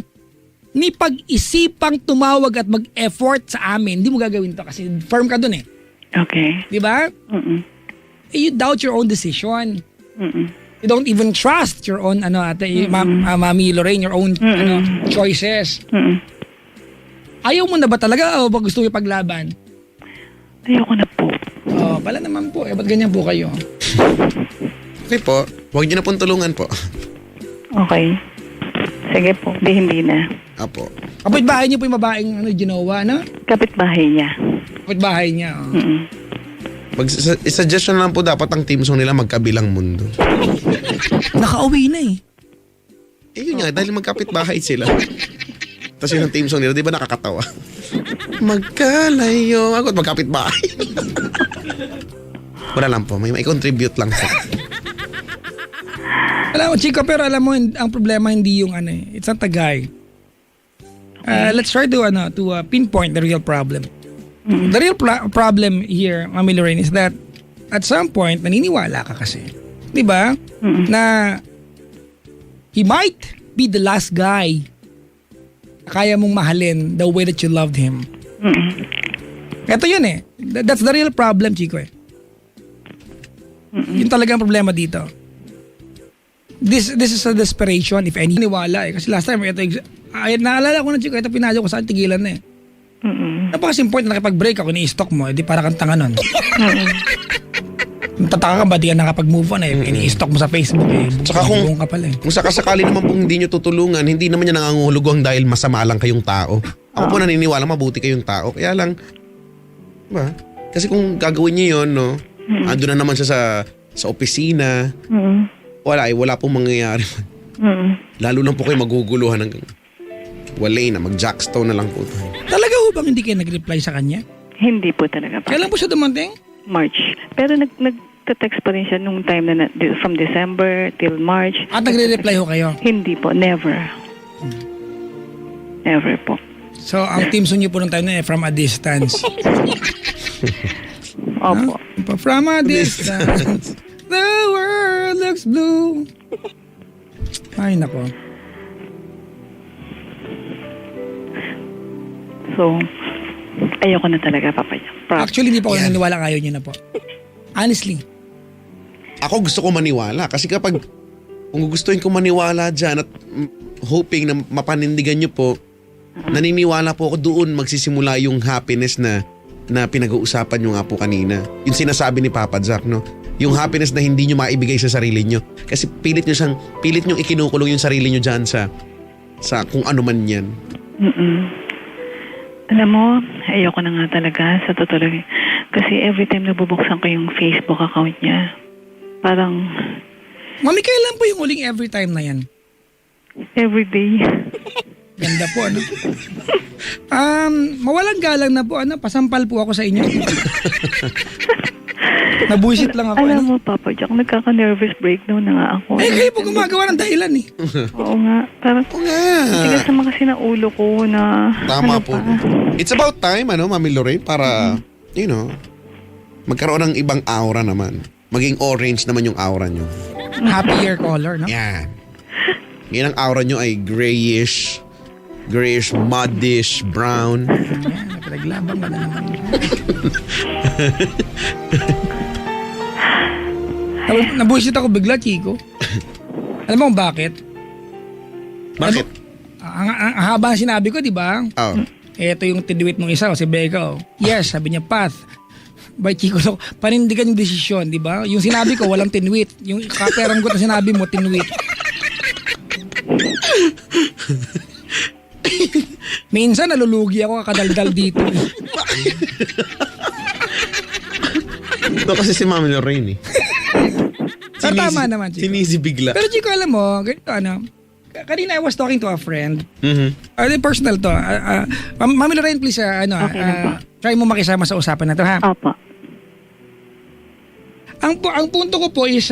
ni pag-isipang tumawag at mag-effort sa amin, hindi mo gagawin to kasi firm ka dun eh. Okay. Di ba? you doubt your own decision. Mm-mm. You don't even trust your own, Mami Lorraine, your own choices. Mm-mm. Ayaw mo na ba talaga o ba gusto mo ipaglaban? Ayoko na po. Oh, pala naman po. Ba't ganyan po kayo? Okay po. Huwag niyo na pong tulungan po. Okay. Sige po. Hindi na. Apo. Kapitbahay niyo po yung babaeng Genoa, no? Kapitbahay niya. Kapitbahay niya. Oh. Mm-mm. Suggestion lang po dapat ang team song nila magkabilang mundo. Nakauwi na eh. Yun nga, dahil magkapit-bahay sila. Tapos yung team song nila, di ba nakakatawa? Magkalayo. Ako magkapit-bahay. Wala lang po, may contribute lang po. Alam mo, Chico, pero alam mo, ang problema hindi yung it's not a guy. Let's try to pinpoint the real problem. The real problem here, Mami Lorraine, is that at some point, naniniwala ka kasi. Di ba? Na he might be the last guy na kaya mong mahalin the way that you loved him. Ito yun eh. That's the real problem, Chico eh. Yun talaga ang problema dito. This is a desperation, if any. Niwala eh. Kasi last time, naalala ko na, Chico, ito pinadyo ko saan, tigilan na eh. Napaka-simple na nakipag-break ako, ni-stock mo, di para kang tanga nun. Tataka ka ba, di ka nakapag-move on eh. Ini-stock mo sa Facebook eh. Saka kung ka pala, eh. Kung sakasakali naman pong hindi nyo tutulungan, hindi naman niya nangangahulugang dahil masama lang kayong tao. Ako po naniniwala, mabuti kayong tao. Kaya lang, ba? Kasi kung gagawin niyo yun, no? Ando na naman siya sa opisina. Wala pong mangyayari. Lalo lang po kayo maguguluhan ng wala na, mag-jackstone na lang po. Talaga ho bang hindi kayo nag-reply sa kanya? Hindi po talaga. Kailan po siya dumating? March. Pero nag-text pa rin siya nung time na from December till March. At nagre-reply ho kayo? Hindi po. Never. Never po. So, ang team niyo po nung time na from a distance. Opo. From a distance, the world looks blue. Ay, nako. So, ayoko na talaga, Papa. Actually, hindi pa ako naniniwala kayo niyo na po. Honestly. Ako gusto ko maniwala. Kasi kung gugustuhin ko maniwala dyan at hoping na mapanindigan nyo po, naniniwala po ako doon magsisimula yung happiness na pinag-uusapan nyo nga po kanina. Yung sinasabi ni Papa Jack, no? Yung happiness na hindi nyo maibigay sa sarili nyo. Kasi pilit nyo ikinukulong yung sarili nyo dyan sa kung ano man yan. Alam mo, ayoko na nga talaga sa totoo lang. Kasi every time nabubuksan ko yung Facebook account niya, parang... Mami, kailan po yung huling every time na yan? Every day. Ganda po, ano? Mawalang galang na po, pasampal po ako sa inyo. Nabuisit lang ako. Alam mo, Papa Jack, nagkaka-nervous breakdown na nga ako. Kayo po gumagawa ng dahilan eh. Oo nga. Parang, tigas naman kasi na ulo ko na... Tama po. It's about time, Mami Lorraine, para, magkaroon ng ibang aura naman. Maging orange naman yung aura nyo. Happier color, no? Yan. Yan ang aura nyo ay grayish, muddish, brown. Yan, pinaglabang ka na naman. Nabuisit ako bigla, Chico. Alam mo kung bakit? Bakit? Ang haba ng sinabi ko, di ba? Oh. Ito yung tinuwit ng isa, si Becca. Yes, sabi niya, Path. By Chico, so, panindigan yung desisyon, di ba? Yung sinabi ko, walang tinwit. Yung kaperang ko na sinabi mo, tinwit. Minsan, nalulugi ako kakadaldal dito. Ito kasi si Mami Lorraine eh. Tama naman, Chico. Sinisi bigla. Pero Chico, alam mo, ganito kanina I was talking to a friend. Personal to. Mami Lorraine, please, Okay lang po. try mo makisama sa usapan na to, ha? Opo. Ang punto ko po is,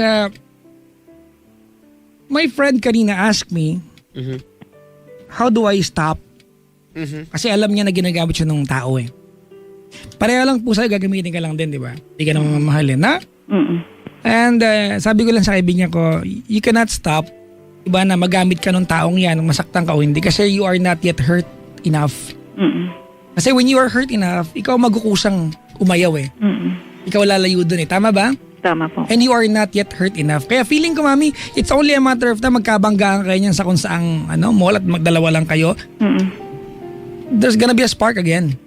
my friend kanina asked me, how do I stop? Kasi alam niya na ginagamit siya ng tao eh. Pareho lang po sa'yo, gagamitin ka lang din, di ba? Hindi ka naman mamahalin, ha? And sabi ko lang sa kaibigan ko, you cannot stop, diba, na magamit ka ng taong yan, masaktan ka o hindi, kasi you are not yet hurt enough. Kasi when you are hurt enough, ikaw magkukusang umayaw eh. Ikaw lalayo dun eh. Tama ba? Tama po. And you are not yet hurt enough. Kaya feeling ko, mami, it's only a matter of time magkabanggaan kayo niyan sa kung saang mall at magdalawa lang kayo. There's gonna be a spark again.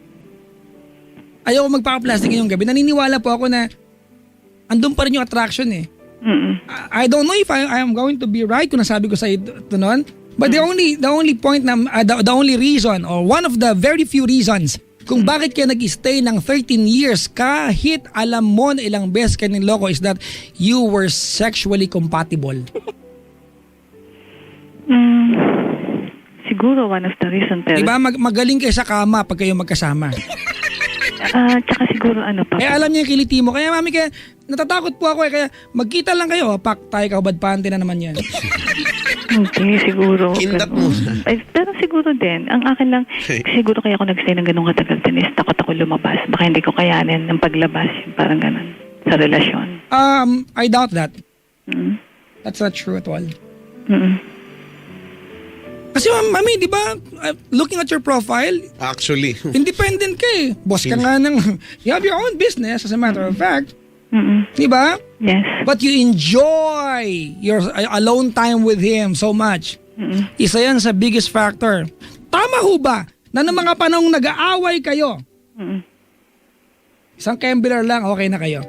Ayoko magpaka-plastic ngayong gabi. Naniniwala po ako na andun pa rin yung attraction eh. I don't know if I am going to be right kung nasabi ko sa ito noon. But the only point na the only reason or one of the very few reasons kung bakit kayo nag-stay ng 13 years kahit alam mo na ilang beses kayo niloko is that you were sexually compatible. Siguro one of the reason, pero Diba? Magaling kayo sa kama pag kayo magkasama. tsaka siguro Papa. Kaya alam niya yung kiliti mo. Kaya mami, kaya natatakot po ako eh. Kaya magkita lang kayo. Pak tayo, kabad pante na naman yan. Hindi, siguro. Kindat mo. Pero siguro din, ang akin lang, siguro kaya ako nag-stay ng ganun katagal din is takot ako lumabas. Baka hindi ko kayanin ng paglabas, parang ganun, sa relasyon. I doubt that. That's not true at all. Kasi mami, di ba, looking at your profile, Actually. independent ka eh. Boss ka nga ng, you have your own business as a matter of fact. Di ba? Yes. But you enjoy your alone time with him so much. Isa yan sa biggest factor. Tama ho ba na ng mga panahong nag-aaway kayo, isang Kembler lang, okay na kayo?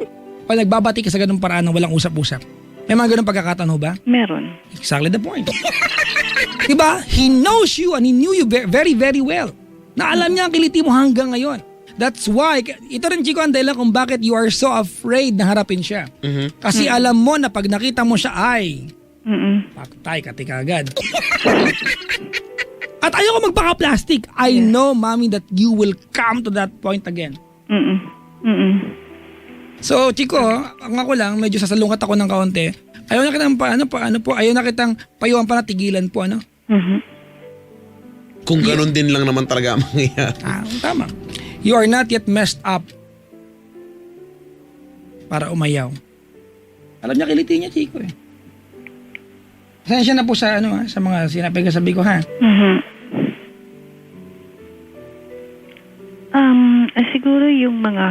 O nagbabati ka sa ganung paraan na walang usap-usap? May mga ganung pagkakataon ho ba? Meron. Exactly the point. Diba? He knows you and he knew you very, very well. Na alam niya ang kiliti mo hanggang ngayon. That's why, ito rin Chico ang dahilan kung bakit you are so afraid na harapin siya. Kasi alam mo na pag nakita mo siya ay, paktay, katika agad. At ayoko magpaka-plastic. I know, Mommy, that you will come to that point again. So, Chico, ang ako lang, medyo sasalungat ako ng kaunti. Ayaw na kitang ayaw na kitang payuhan pa na tigilan po, ano? Kung ganun din lang naman talaga ang mangyayari. Tama. You are not yet messed up para umayaw. Alam niya, kiliti niya, Chico eh. Pasensya na po sa sa mga sinabi ko ha. Siguro yung mga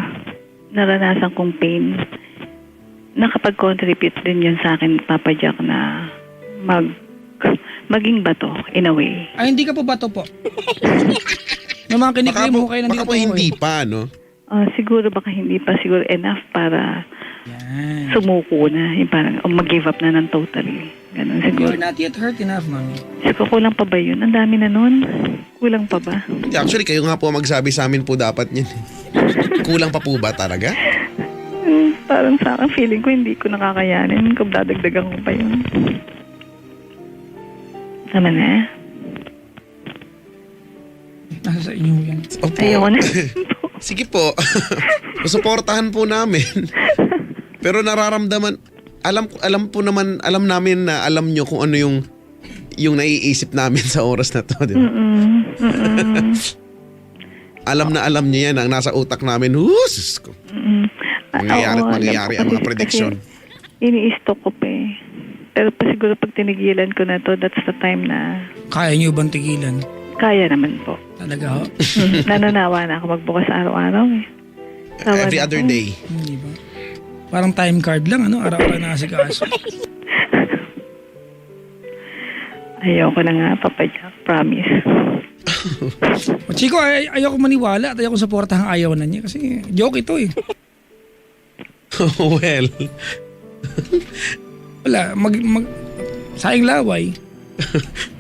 naranasan kong pain, nakapag-contribute din yun sa akin, Papa Jack, na maging bato in a way. Ay, hindi ka po bato po. Yung mga kiniklim mo kayo nandito baka po hindi pa, no? Siguro baka hindi pa siguro enough para sumuko na. Yung parang mag-give up na ng totally. Ganun siguro. You're not yet hurt enough, Mami. Siguro kulang pa ba yun? Ang dami na nun. Kulang pa ba? Actually, kayo nga po magsabi sa amin po dapat niyan. Kulang pa po ba talaga? Parang sa akin, feeling ko hindi ko nakakayanin kung dadagdagan ko pa yun. Tama na. Nasa sa inyo yan. Opo. Ayoko na. Sige po. Suportahan po namin. Pero nararamdaman, alam po naman, alam namin na alam nyo kung ano yung naiisip namin sa oras na to. Diba? Alam na alam nyo yan ang nasa utak namin. Sus ko. Mangyayari ang mga prediction. Ini-stock ko pa eh. Pero pa siguro pag tinigilan ko na to, that's the time na Kaya niyo bang tigilan? kaya naman po. Talaga ho? Nananawa na ako magbukas araw-araw eh. Tawa Every na other ako. day. Hindi ba? Parang time card lang, araw-araw na kasi kaso. Ayoko na nga, Papa Jack. Promise. O Chico, ayoko maniwala at ayoko supportahan ayaw na niya kasi joke ito eh. Well. Wala, sayang laway.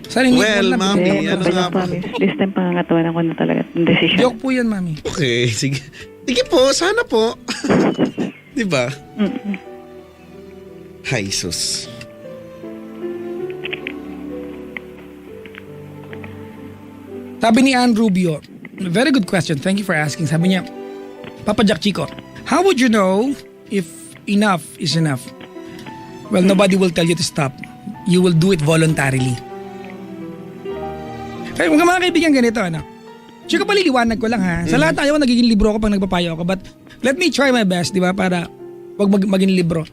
Sayang Well, Mami, Hindi, ano Papa nga Jack, ba? promise. This time pangangatawanan ko na talaga ng decision. Joke po yan, Mami. Okay, sige. Sige po, sana po. Diba? Hay, sus. Sabi ni Ann Rubio, very good question. Thank you for asking. Sabi niya, Papa Jack Chico, how would you know if enough is enough? Well, nobody will tell you to stop. You will do it voluntarily. Kaya mga kaibigan ganito, ano? Chico, paliliwanag ko lang ha. Sa lahat tayo, nagiging libro ko pag nagpapayo ako. But let me try my best, di ba? Para wag maging libro.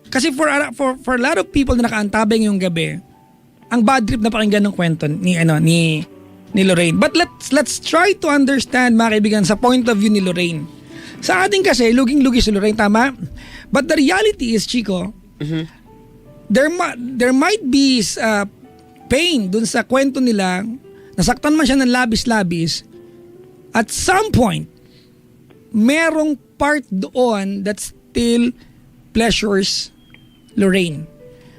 Kasi for a lot of people na nakaantabay ngayong gabi, ang bad trip na pakinggan ng kwento ni Lorraine. But let's try to understand, mga kaibigan, sa point of view ni Lorraine. Sa atin kasi, luging-lugi si Lorraine, tama? But the reality is, Chico, there might be pain dun sa kwento nila, nasaktan man siya ng labis-labis, at some point, merong part doon that still pleasures Lorraine.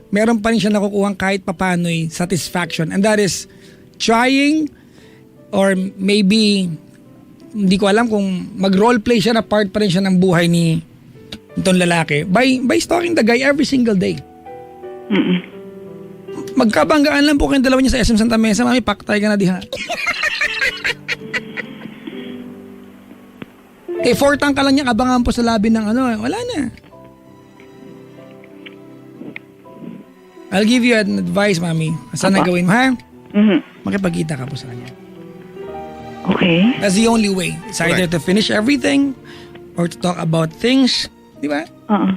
Meron pa rin siya nakukuhang kahit papano'y satisfaction, and that is trying or maybe hindi ko alam kung mag-roleplay siya na part pa rin siya ng buhay ni itong lalaki by stalking the guy every single day. Magkabanggaan lang po kayong dalawa niya sa SM Santa Mesa, mami, paktay ka na diha. Fortang ka lang niya, abangan po sa labi ng wala na. I'll give you an advice, mami. Saan na gawin mo, ha? Makipagkita ka po sa kanya. Okay. That's the only way. It's either to finish everything or to talk about things. Di ba?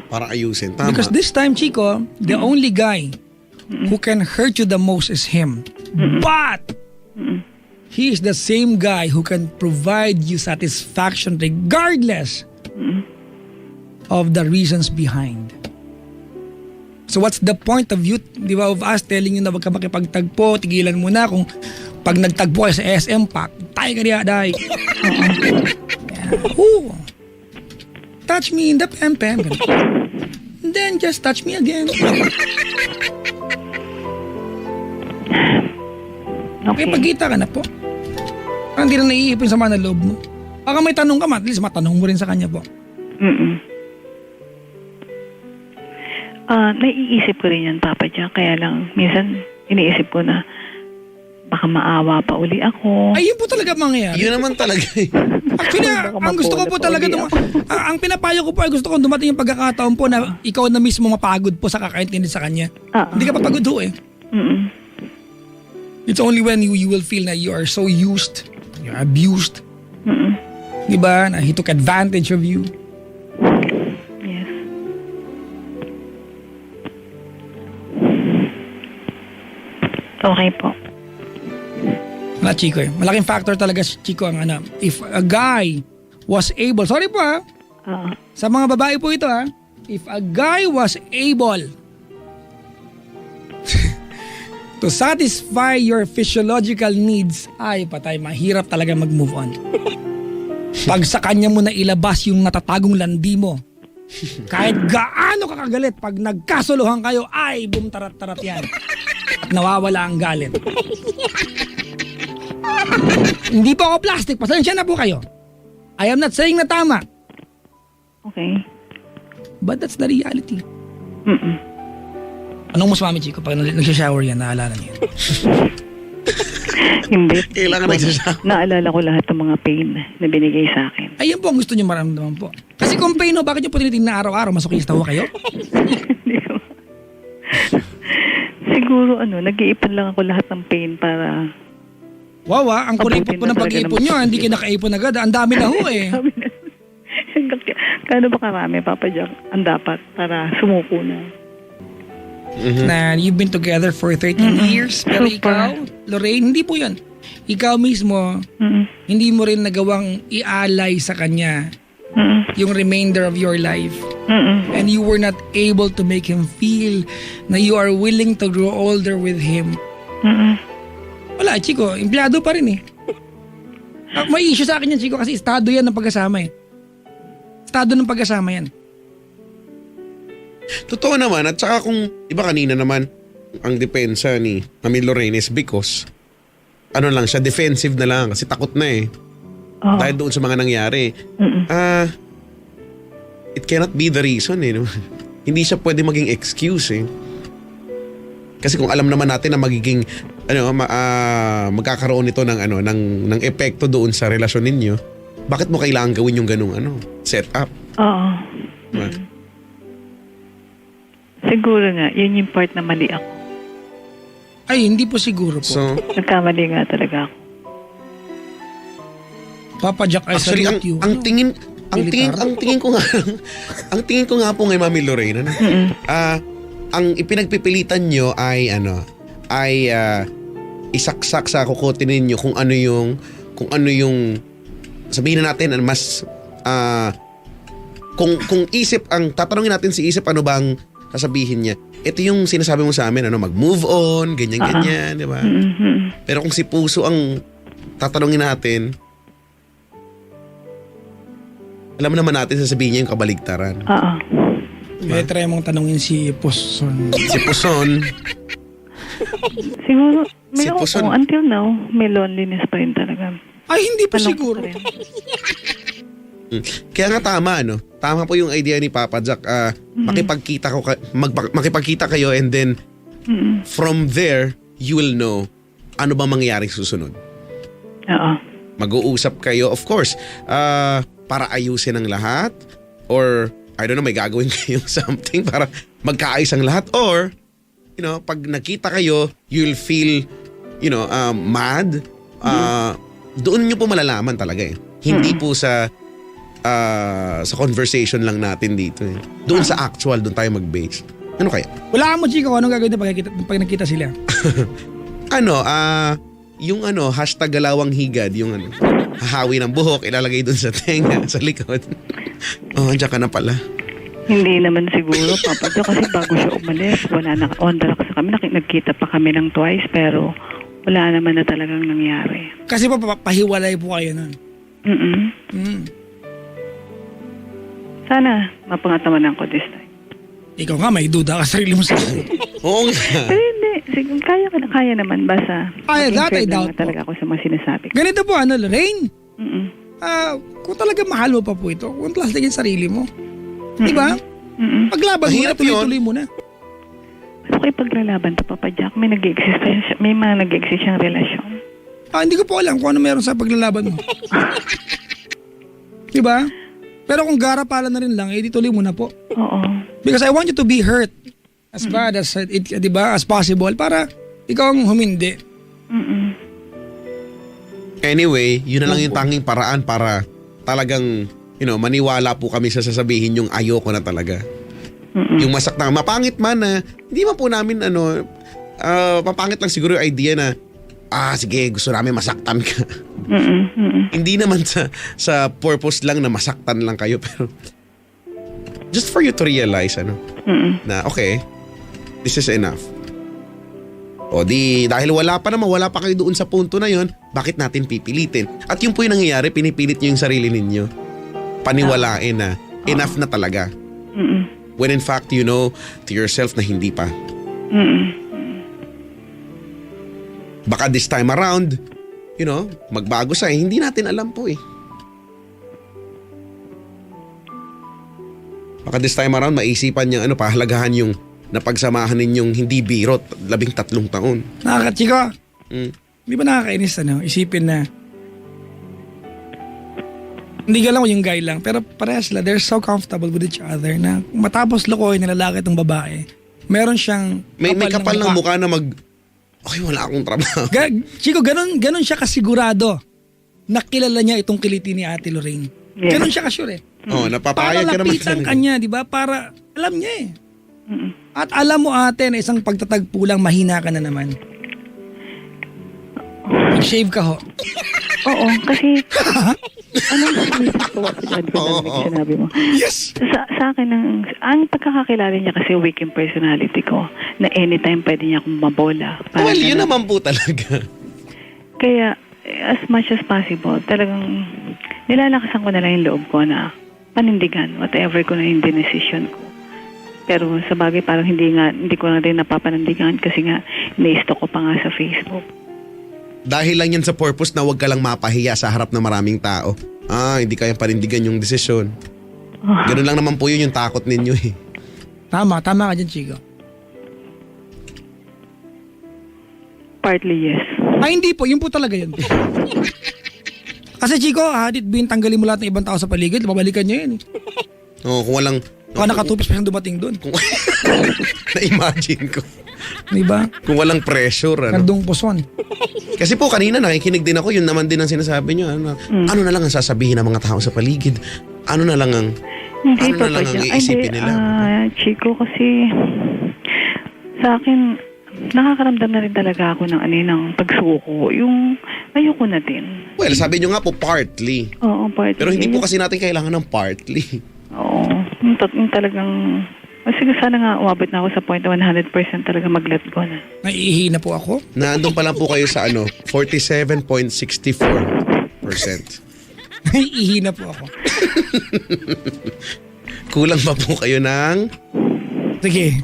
Para ayusin. Tama. Because this time, Chico, the only guy who can hurt you the most is him. But he is the same guy who can provide you satisfaction regardless of the reasons behind. So what's the point of you, di ba, of us telling you na wag ka makipagtagpo, tigilan mo na kung pag nagtagpo kayo sa SM Pack, tayo ka niya, dahi. Ooh. Touch me in the pem-pem. And then just touch me again. Okay, pagkita ka na po. Parang hindi na naiipin sa mga loob mo. Baka may tanong ka, at least matanong mo rin sa kanya po. Naiisip ko rin yan, Papa Jack. Kaya lang, minsan, iniisip ko na baka maawa pa uli ako. Ay, yun po talaga mangyayari. Yun naman talaga eh. Actually, ang gusto ko po talaga, ang pinapayo ko po ay gusto kong dumating yung pagkakataon po na ikaw na mismo mapagod po sa kakaintindi sa kanya. Hindi ka papagod ho eh. It's only when you will feel na you are so used, you're abused. Diba? Na he took advantage of you. Yes. Okay po. Wala, Chico eh. Malaking factor talaga, Chico, ang if a guy was able, sorry po ha, sa mga babae po ito ha, if a guy was able to satisfy your physiological needs, ay patay, mahirap talaga mag-move on. Pag sa kanya mo na ilabas yung natatagong landi mo, kahit gaano ka kagalit, pag nagkasuluhan kayo, ay bumtarat-tarat yan. At nawawala ang galit. Hindi po ako plastic, pasensya na po kayo. I am not saying na tama. Okay. But that's the reality. Anong mas mami, Chico, pag nagsha-shower yan, naalala niyo? Hindi. Kailangan nagsasama. Naalala ko lahat ng mga pain na binigay sa akin. Ayun po ang gusto niyo maramdaman po. Kasi kung pain, no, bakit niyo po tinitingnan na araw-araw? Masokista ho kayo? Hindi ko. Siguro nag-iipon lang ako lahat ng pain para... Wow, ang kuripot po ng pag-iipon nyo. Hindi kayo nakaipon agad. Ang dami na ho eh. Kano ba karami, Papa Jack, ang dapat para sumuko na? Na you've been together for 13 years. Pero ikaw, Lorraine, hindi po yun. Ikaw mismo, hindi mo rin nagawang ialay sa kanya yung remainder of your life. And you were not able to make him feel na you are willing to grow older with him. Wala, Chico, empleyado pa rin eh. May issue sa akin yan, Chico, kasi estado yan ng pagkasama eh. Estado ng pagkasama yan. Totoo naman, at saka kung, iba kanina naman, ang depensa ni Mami Lorraine is because, lang siya, defensive na lang, kasi takot na eh. Dahil doon sa mga nangyari. It cannot be the reason eh. No? Hindi siya pwede maging excuse eh. Kasi kung alam naman natin na magiging, magkakaroon ito ng epekto doon sa relasyon ninyo, bakit mo kailangan gawin yung ganung setup? Oo. Siguro nga, yun yung part na mali ako. Ay, hindi po siguro po. So, Nagkamali nga talaga ako. Papa Jack, I actually, salute you. ang tingin ko nga po ngay Mami Lorraine, ang ipinagpipilitan nyo ay isaksak sa kukote ninyo kung ano yung sabihin na natin mas kung isip ang tatanungin natin si isip ano ba ang sasabihin niya. Ito yung sinasabi mo sa amin, ano, mag-move on, ganyan, di ba? Pero kung si puso ang tatanungin natin, alam naman natin sasabihin niya yung kabaligtaran. Oo. Try mong tanungin si Puson. Si Puson, Siguro, Si Puson. until now, may loneliness pa rin talaga. Ay, hindi po Tanong siguro. ko pa rin. kaya nga tama, no? Tama po yung idea ni Papa Jack. Makipagkita kayo and then from there, you will know ano ba mangyaring susunod. Oo. Mag-uusap kayo, of course, para ayusin ang lahat or I don't know, may gagawin kayong something para magkaayos ang lahat or, you know, pag nakita kayo, you'll feel, you know, mad. Doon nyo po malalaman talaga eh. Hindi po sa conversation lang natin dito eh. Doon sa actual, doon tayo mag-base. Ano kaya? Wala mo, Chico. Anong gagawin na pag nakita sila? Yung hashtag galawang higad, yung hahawi ng buhok, ilalagay doon sa tenga, sa likod. Andiyan ka na pala. Hindi naman siguro, Papa Jo, kasi bago siya umalis, wala na, on the rocks kami, nagkita pa kami ng twice, pero wala naman na talagang nangyari. Kasi po, pahiwalay po kayo nun. Sana, mapangatawanan ko this time. Ikaw nga, may duda ka sarili mo sa Oo nga. Pero hindi, kaya naman, basta. Ay, that I mag-encourage doubt lang talaga ako sa mga sinasabi ko. Ganito po, Lorraine. Mm-mm. Kung talaga mahal mo pa po ito, kung plastic yung sarili mo. Di ba? Paglaban mo na, Mahirap yun. tuloy-tuloy mo na. Ano kayo paglalaban to, Papa Jack? May mga nag-exist siyang relasyon. Hindi ko po alam kung ano meron sa paglalaban mo. Di ba? Pero kung gara pala na rin lang, di tuloy mo na po. Oo. Because I want you to be hurt as bad as it, di ba, as possible para ikaw ang humindi. Anyway, yun na lang yung tanging paraan para talagang, you know, maniwala po kami sa sasabihin yung ayoko na talaga. Yung masaktan, mapangit man na, hindi man po namin papangit lang siguro yung idea na, sige, gusto namin masaktan ka. Hindi naman sa purpose lang na masaktan lang kayo, pero just for you to realize, na okay, this is enough. O dahil wala pa kayo doon sa punto na yon, bakit natin pipilitin? At yun po yung nangyayari, pinipilit nyo yung sarili ninyo. Paniwalain na enough na talaga. When in fact, you know to yourself na hindi pa. Baka this time around, you know, magbago siya. Hindi natin alam po eh. Baka this time around, maisipan niya pahalagahan yung napagsamahan ninyong hindi biro 13 taon. Nakakachiko. Di ba nakakainis isipin na hindi ka lang yung guy lang, pero parehas sila, they're so comfortable with each other na matapos lokohin ng lalaki at ng babae, meron siyang may kapal ng mukha na wala akong trabaho. Chico, ganun siya kasigurado na kilala niya itong kiliti ni Ate Lorraine. Yeah. Ganun siya kasure. Napapayag ka para naman. lapitan kanya, di ba? Para alam niya eh. At alam mo ate na isang pagtatagpo lang, mahina ka na naman. Mag-shave ka ho. Oo, kasi anong sinisip ko sinabi mo? Yes! Sa akin, ang pagkakakilala niya kasi weak in personality ko na anytime pwede niya akong mabola. Well, yun naman po talaga. Kaya, as much as possible, talagang nilalakasan ko na lang yung loob ko na panindigan whatever ko na yung decision ko. Pero sa bagay parang hindi ko na rin napapanindigan kasi nga na-stalk ko pa nga sa Facebook. Dahil lang yan sa purpose na wag ka lang mapahiya sa harap ng maraming tao. Hindi kayang panindigan yung desisyon. Ganun lang naman po yun yung takot ninyo eh. Tama ka dyan, Chico. Partly yes. Hindi po, yun po talaga yun. Kasi Chico, tanggalin mo lahat ng ibang tao sa paligid, babalikan niya yun. Kung walang... Baka nakatupis pa siyang dumating doon. Na-imagine ko. Diba? Kung walang pressure. Nandung puson. Kasi po kanina nakikinig din ako, yun naman din ang sinasabi nyo. Ano na lang ang sasabihin ng mga tao sa paligid? Ano na lang ang... Hindi ano na lang ang iisipin nila? Chico, kasi sa akin, nakakaramdam na rin talaga ako ng pagsuko. Yung ayoko na din. Well, sabi nyo nga po partly. Oo, partly. Pero hindi po kasi natin kailangan ng partly. Oo. Yung talagang, sige sana nga umabot na ako sa point na 100% talaga mag-let go na. Naiihi na po ako. Naandun pa lang po kayo sa 47.64%. Naiihi na po ako. Kulang pa po kayo ng... Sige.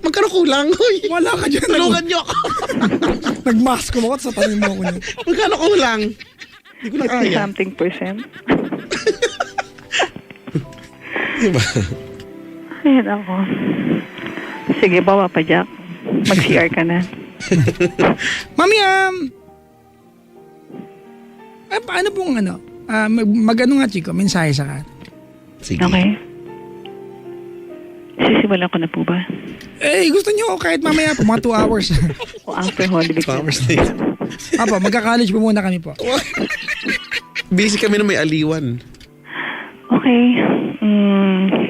Magkano kulang? Hoy, Wala ka dyan. tulungan niyo ako. Nag-mask ko ako sa tanong mo ko niya. Magkano kulang? Hindi ko na 50 kaya. something percent. Diba? Ayan ako. Sige, bawa pa, Jack. Mag-CR ka na. Mami, paano pong mag-ano nga, Chico, mensahe sa ka? Sige. Okay. Sisimulan ko na po ba? Eh, gusto niyo kahit mamaya po, mga 2 hours. O after holiday? Flowers na yun. Apo, magka-college po muna kami po. Busy kami na may aliwan. Okay.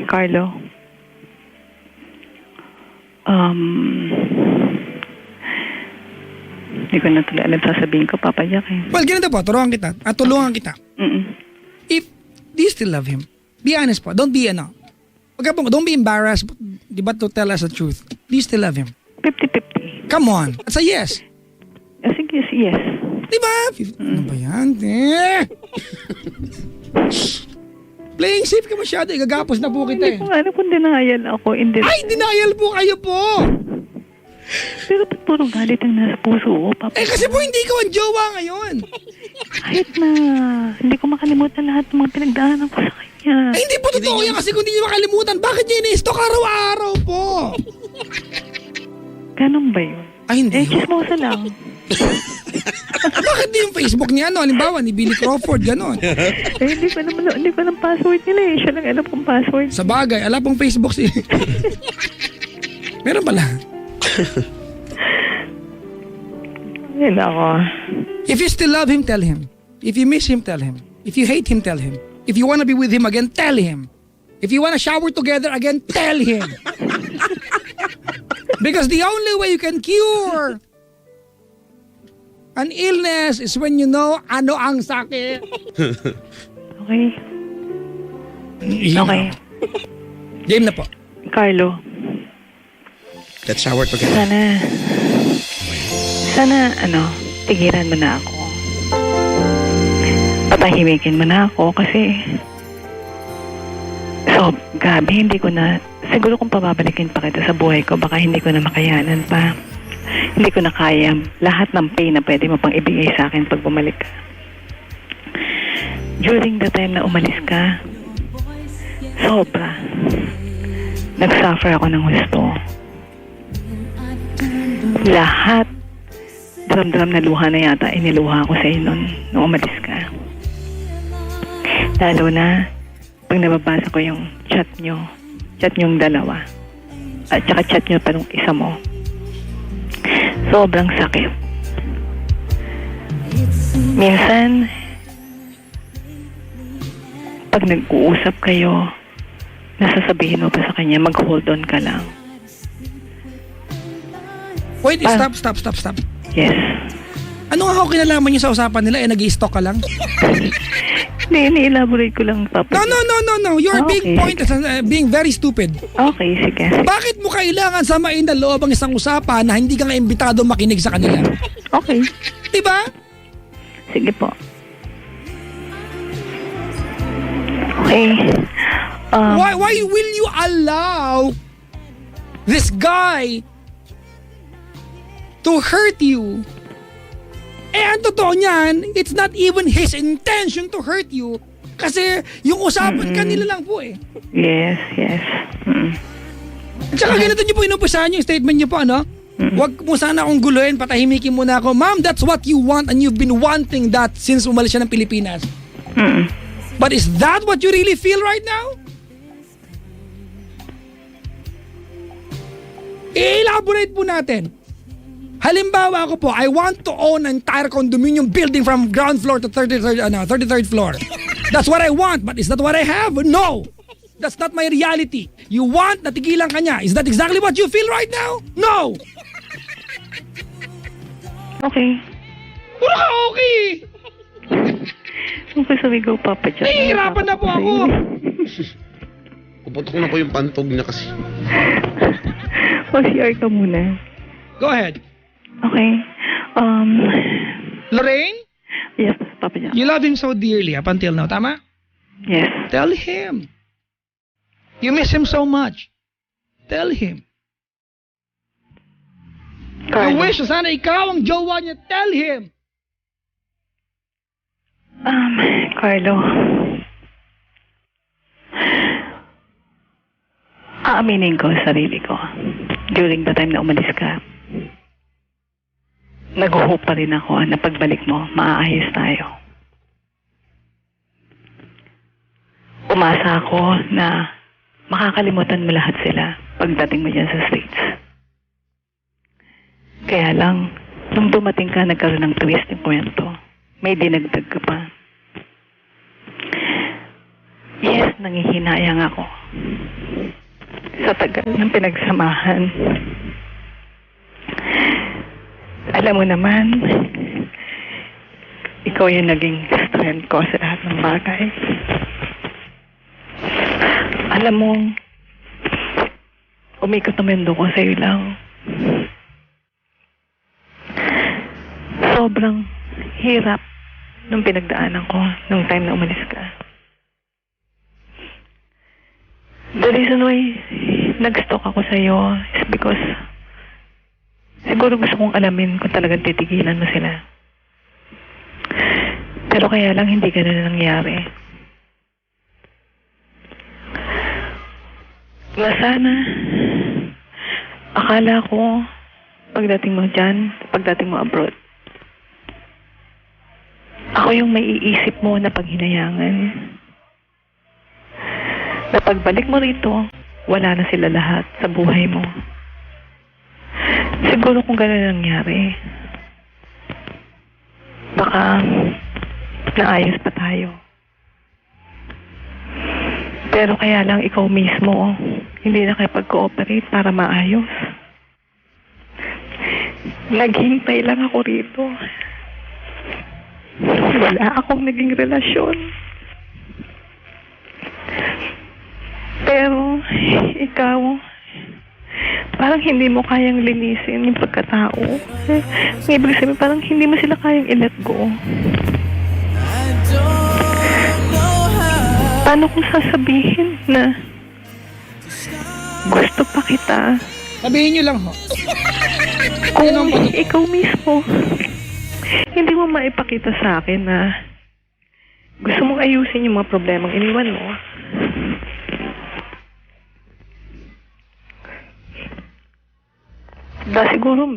Carlo. Hindi ko na tuloy alam sasabihin ko, Papa Jack eh. Well, ganito po, tulungan kita. Tulungan kita. If, do you still love him? Be honest po. Don't be, don't be embarrassed, di ba, to tell us the truth. Do you still love him? 50-50. Come on. That's a yes. Sige, yes. Di ba? Ano ba yan? Playing safe ka masyado. Igagapos na po kita Hindi ko alam kung denial ako. Ay, denial po kayo po. Pero ba't puro galit ang nasa puso ko, Papa? Kasi po hindi ikaw ang jowa ngayon. Kahit na hindi ko makalimutan lahat ng mga pinagdaanan ko sa kanya. Hindi po totoo yan kasi kung hindi niyo makalimutan, bakit niyo ini-stalk araw-araw po? Ganun ba yun? Ay, hindi. Chismosa lang. Bakit di yung Facebook niya, halimbawa, ni Billy Crawford, gano'n. Hindi ko alam password nila eh. Siya lang alam kong password. Sa bagay, alam pong Facebook si... Meron pala. Ayun ako. If you still love him, tell him. If you miss him, tell him. If you hate him, tell him. If you wanna be with him again, tell him. If you wanna shower together again, tell him. Because the only way you can cure an illness is when you know ano ang sakit. Okay. Okay. Game na po. Carlo, Let's shower together. sana, tigilan mo na ako. Patahimikin mo na ako kasi Gabi, hindi ko na, siguro kung pababalikin pa kita sa buhay ko, baka hindi ko na makayanan pa. Hindi ko na kaya lahat ng pain na pwede mo pang ibigay sa akin pag bumalik ka. During the time na umalis ka, sobra. Nag-suffer ako ng gusto. Lahat, dram-dram na luha na yata, iniluha ko sa iyo nung umalis ka. Lalo na, pag nababasa ko yung chat nyong dalawa, at saka chat nyo pa nung isa mo, sobrang sakit. Minsan, pag nag-uusap kayo, nasasabihin mo pa sa kanya, mag-hold on ka lang. Wait, stop. Yes. Ano nga ako kinalaman niyo sa usapan nila? Nag-i-stalk ka lang? Ni-elaborate ko lang, Papa. No. Your big point is being very stupid. Okay, sige. Bakit mo kailangan samain na loob ang isang usapan na hindi ka nga imbitado makinig sa kanila? Okay. Diba? Sige po. Okay. Why will you allow this guy to hurt you? Ang totoo niyan, it's not even his intention to hurt you. Kasi yung usapan kanila lang po eh. Yes. At saka ganito niyo po inumpisahan yung statement niyo po, Huwag mo sana akong guluhin, patahimikin mo na ako. Ma'am, that's what you want and you've been wanting that since umalis siya ng Pilipinas. But is that what you really feel right now? I-elaborate po natin. Halimbawa ako po, I want to own an entire condominium building from ground floor to 33rd floor. That's what I want, but is that what I have? No! That's not my reality. You want na tigilan ka niya. Is that exactly what you feel right now? No! Okay. Puro ka okay! Okay, so we go, Papa Jack. Nahihirapan na po ako! Puputok na po yung pantog niya kasi. Mag-CR ka muna. Go ahead. Okay. Lorraine, Yes, Papa Jack. you love him so dearly up until now, tama? Yes. Tell him. You miss him so much. Tell him. You Carlo. wish na sana ikaw ang jowa niya. Tell him. Carlo. Aaminin ko sa sarili ko. During the time na umalis ka, nag-hope pa rin ako na pagbalik mo, maaayos tayo. Umasa ako na makakalimutan mo lahat sila pagdating mo dyan sa States. Kaya lang, nung dumating ka, nagkaroon ng twist yung kwento. May dinagdag ka pa. Yes, nangihinayang ako. Sa tagal ng pinagsamahan. Alam mo naman, ikaw yung naging strength ko sa lahat ng bagay. Alam mo, umikot na mundo ko sa'yo lang. Sobrang hirap nung pinagdaanan ko nung time na umalis ka. The reason why nag-stalk ako sa'yo is because siguro gusto kong alamin kung talagang titigilan mo sila. Pero kaya lang hindi ganun na nangyari. Na sana, akala ko pagdating mo dyan, pagdating mo abroad, ako yung may iisip mo na paghinayangan. Na pagbalik mo rito, wala na sila lahat sa buhay mo. Siguro kung gano'n nangyari, baka naayos pa tayo. Pero kaya lang ikaw mismo, hindi nakipag-cooperate para maayos. Naghintay lang ako rito. Wala akong naging relasyon. Pero, ikaw, parang hindi mo kayang linisin yung pagkatao. Ibig sabihin, parang hindi mo sila kayang i-let go. Paano kung sasabihin na gusto pa kita? Sabihin niyo lang ho. Kung ikaw mismo, hindi mo maipakita sa akin na gusto mong ayusin yung mga problemang iniwan mo. Siguro,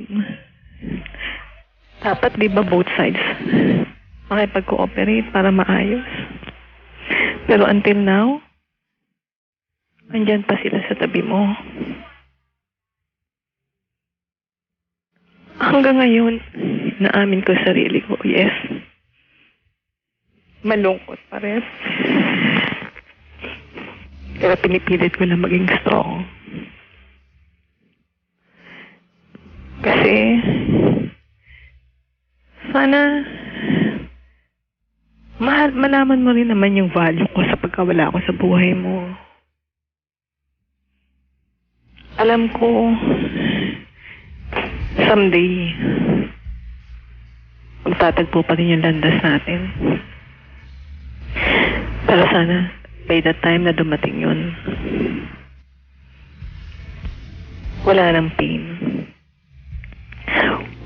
dapat di ba both sides makipag-cooperate para maayos. Pero until now, andyan pa sila sa tabi mo. Hanggang ngayon, naamin ko sa sarili ko, yes, malungkot pa rin. Pero pinipilit ko na maging strong. Kasi, sana, malaman mo rin naman yung value ko sa pagkawala ko sa buhay mo. Alam ko, someday, magtatagpo pa rin yung landas natin. Pero sana, by the time na dumating yun, wala nang pain.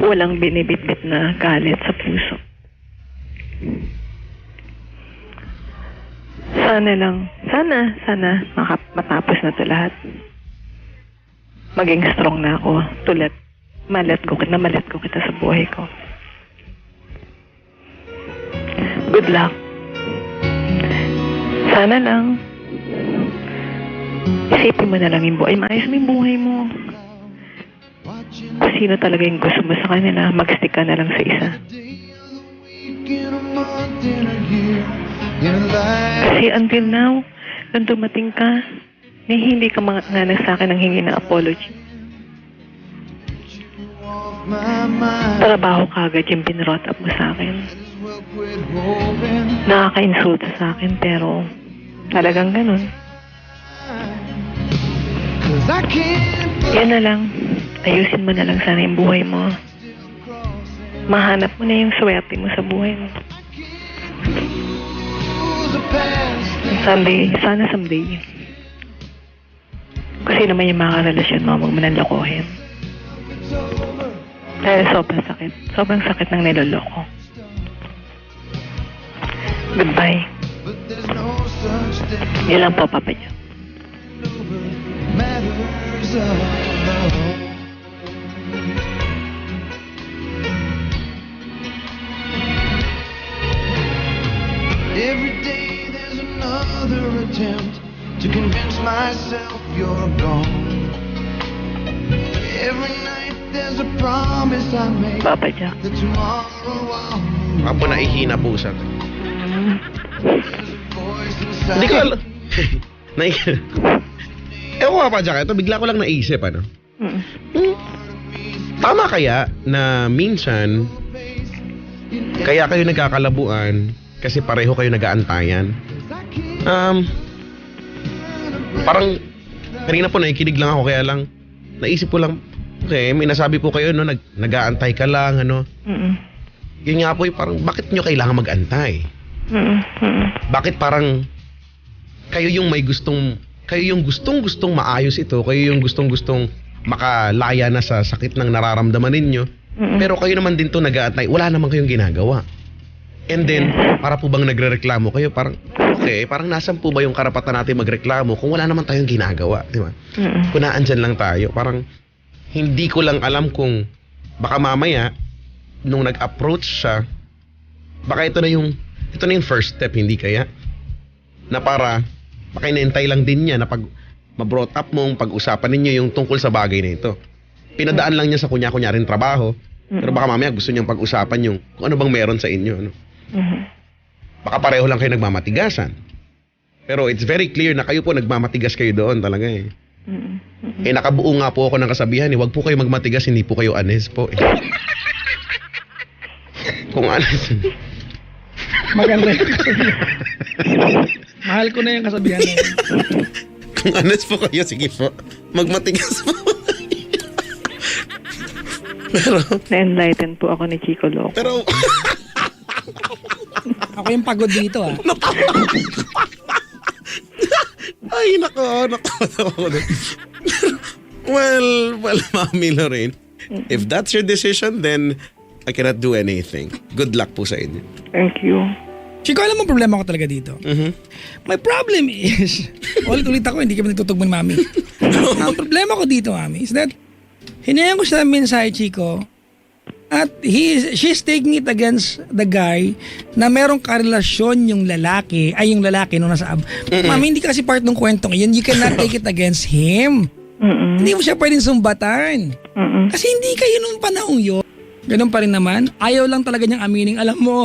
Walang binibitbit na galit sa puso. Sana matapos na to lahat. Maging strong na ako malet ko kita sa buhay ko. Good luck. Sana lang isipin mo na lang yung buhay. Maayos mo yung buhay mo. Kung sino talaga yung gusto mo sa kanila, mag-stick ka na lang sa isa. Kasi until now, nung dumating ka, hindi ka nga sa akin ng hingi na apology. Trabaho ka agad yung binrot up mo sa akin. Nakaka-insulto sa akin, pero talagang ganun. Yan na lang. Ayusin mo na lang sana yung buhay mo. Mahanap mo na yung swerte mo sa buhay mo. Sana someday. Kasi naman yung mga relasyon mo, huwag mo nang lokohin. Dahil sobrang sakit. Sobrang sakit ng niloloko. Goodbye. Yun lang po, Papa Jack. Every day there's another attempt to convince myself you're gone. Every night there's a promise I make Papa Jack. that tomorrow I'll Baka po naihina po siya. voice inside. Hindi ko alam. Ewan ko pa dyan, ito bigla ko lang naisip, ano? Tama kaya na minsan, kaya kayo nagkakalabuan kasi pareho kayo nag-aantayan? Parang, kanina po nakikinig lang ako, kaya lang, naisip ko lang, okay, may nasabi po kayo, no, nag-aantay ka lang, ano? Yun nga po, parang, bakit nyo kailangan mag-antay? Bakit parang, kayo yung may gustong, kayo yung gustong maayos ito, kayo yung gustong makalaya na sa sakit ng nararamdaman ninyo, pero kayo naman din to nag-aantay, wala naman kayong ginagawa. And then, para po bang nagrereklamo kayo, parang, okay, parang nasan po ba yung karapatan natin magreklamo kung wala naman tayong ginagawa, di ba? Kung naandyan lang tayo, parang, hindi ko lang alam kung, baka mamaya, nung nag-approach siya, baka ito na yung first step, hindi kaya? Na para, baka inaantay lang din niya na pag ma-brought up mong pag-usapan ninyo yung tungkol sa bagay na ito. Pinadaan lang niya sa kunya-kunyaring trabaho, pero baka mamaya gusto niyang pag-usapan yung kung ano bang meron sa inyo. Ano? Baka pareho lang kayo nagmamatigasan. Pero it's very clear na kayo po nagmamatigas kayo doon talaga eh. Eh nakabuo nga po ako ng kasabihan eh, wag po kayo magmatigas, hindi po kayo honest po eh. Kung honest. Maganda yung kasabihan. Mahal ko na yung kasabihan na yun. Kung honest po kayo, sige po. Magmatigas po. Pero, Na-enlighten po ako ni Chico Loco. pero, Ako yung pagod dito ah. ay, nako. Well, Mami Lorraine, if that's your decision, then I cannot do anything. Good luck po sa inyo. Thank you. Chico, alam mo problema ko talaga dito. My problem is, ulit ako, hindi kami nagtutugman, Mami. Ang problema ko dito, Mami, is that hinayan ko siya ng mensahe, Chico, at she's taking it against the guy na merong karelasyon yung lalaki nung nasa Mami, hindi kasi part ng kwentong yun. You cannot take it against him. Hindi mo siya pwedeng sumbatan. Kasi hindi kayo nung panahon yun. Ganun pa rin naman. Ayaw lang talaga niyang aminin. Alam mo,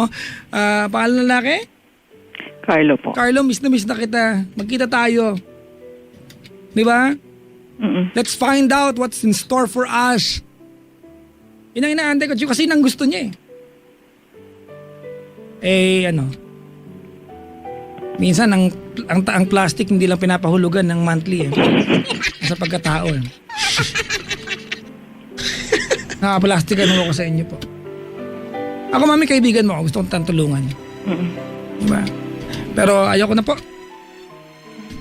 pangalan ng lalaki? Carlo po. Carlo, miss na kita. Magkita tayo. Di ba? Let's find out what's in store for us. Yun ang inaantay ko, kasi nang gusto niya eh. Minsan ang plastic hindi lang pinapahulugan ng monthly eh. Sa pagkataon. Nakaplastic ano ko sa inyo po. Ako, Mami, kaibigan mo ako. Gusto kong tulungan. Diba? Pero ayoko na po.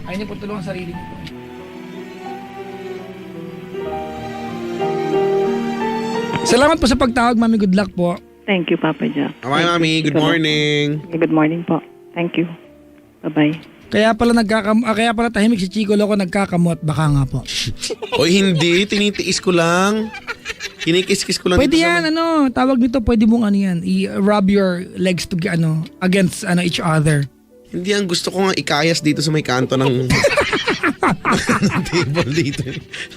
Ayaw niyo po tulungan sarili niyo po. Salamat po sa pagtawag, Mami. Good luck po. Thank you, Papa Jack. Bye, Mami. Good morning. Good morning po. Thank you. Bye-bye. Kaya pala tahimik si Chico Loco, nagkakamot. Baka nga po. Oy, hindi. Tinitiis ko lang. Kinikis-kis ko lang. Pwede dito yan, tawag nito, pwede mong i-rub your legs against each other. Hindi ang gusto ko nga ikayas dito sa may kanto ng ng table dito.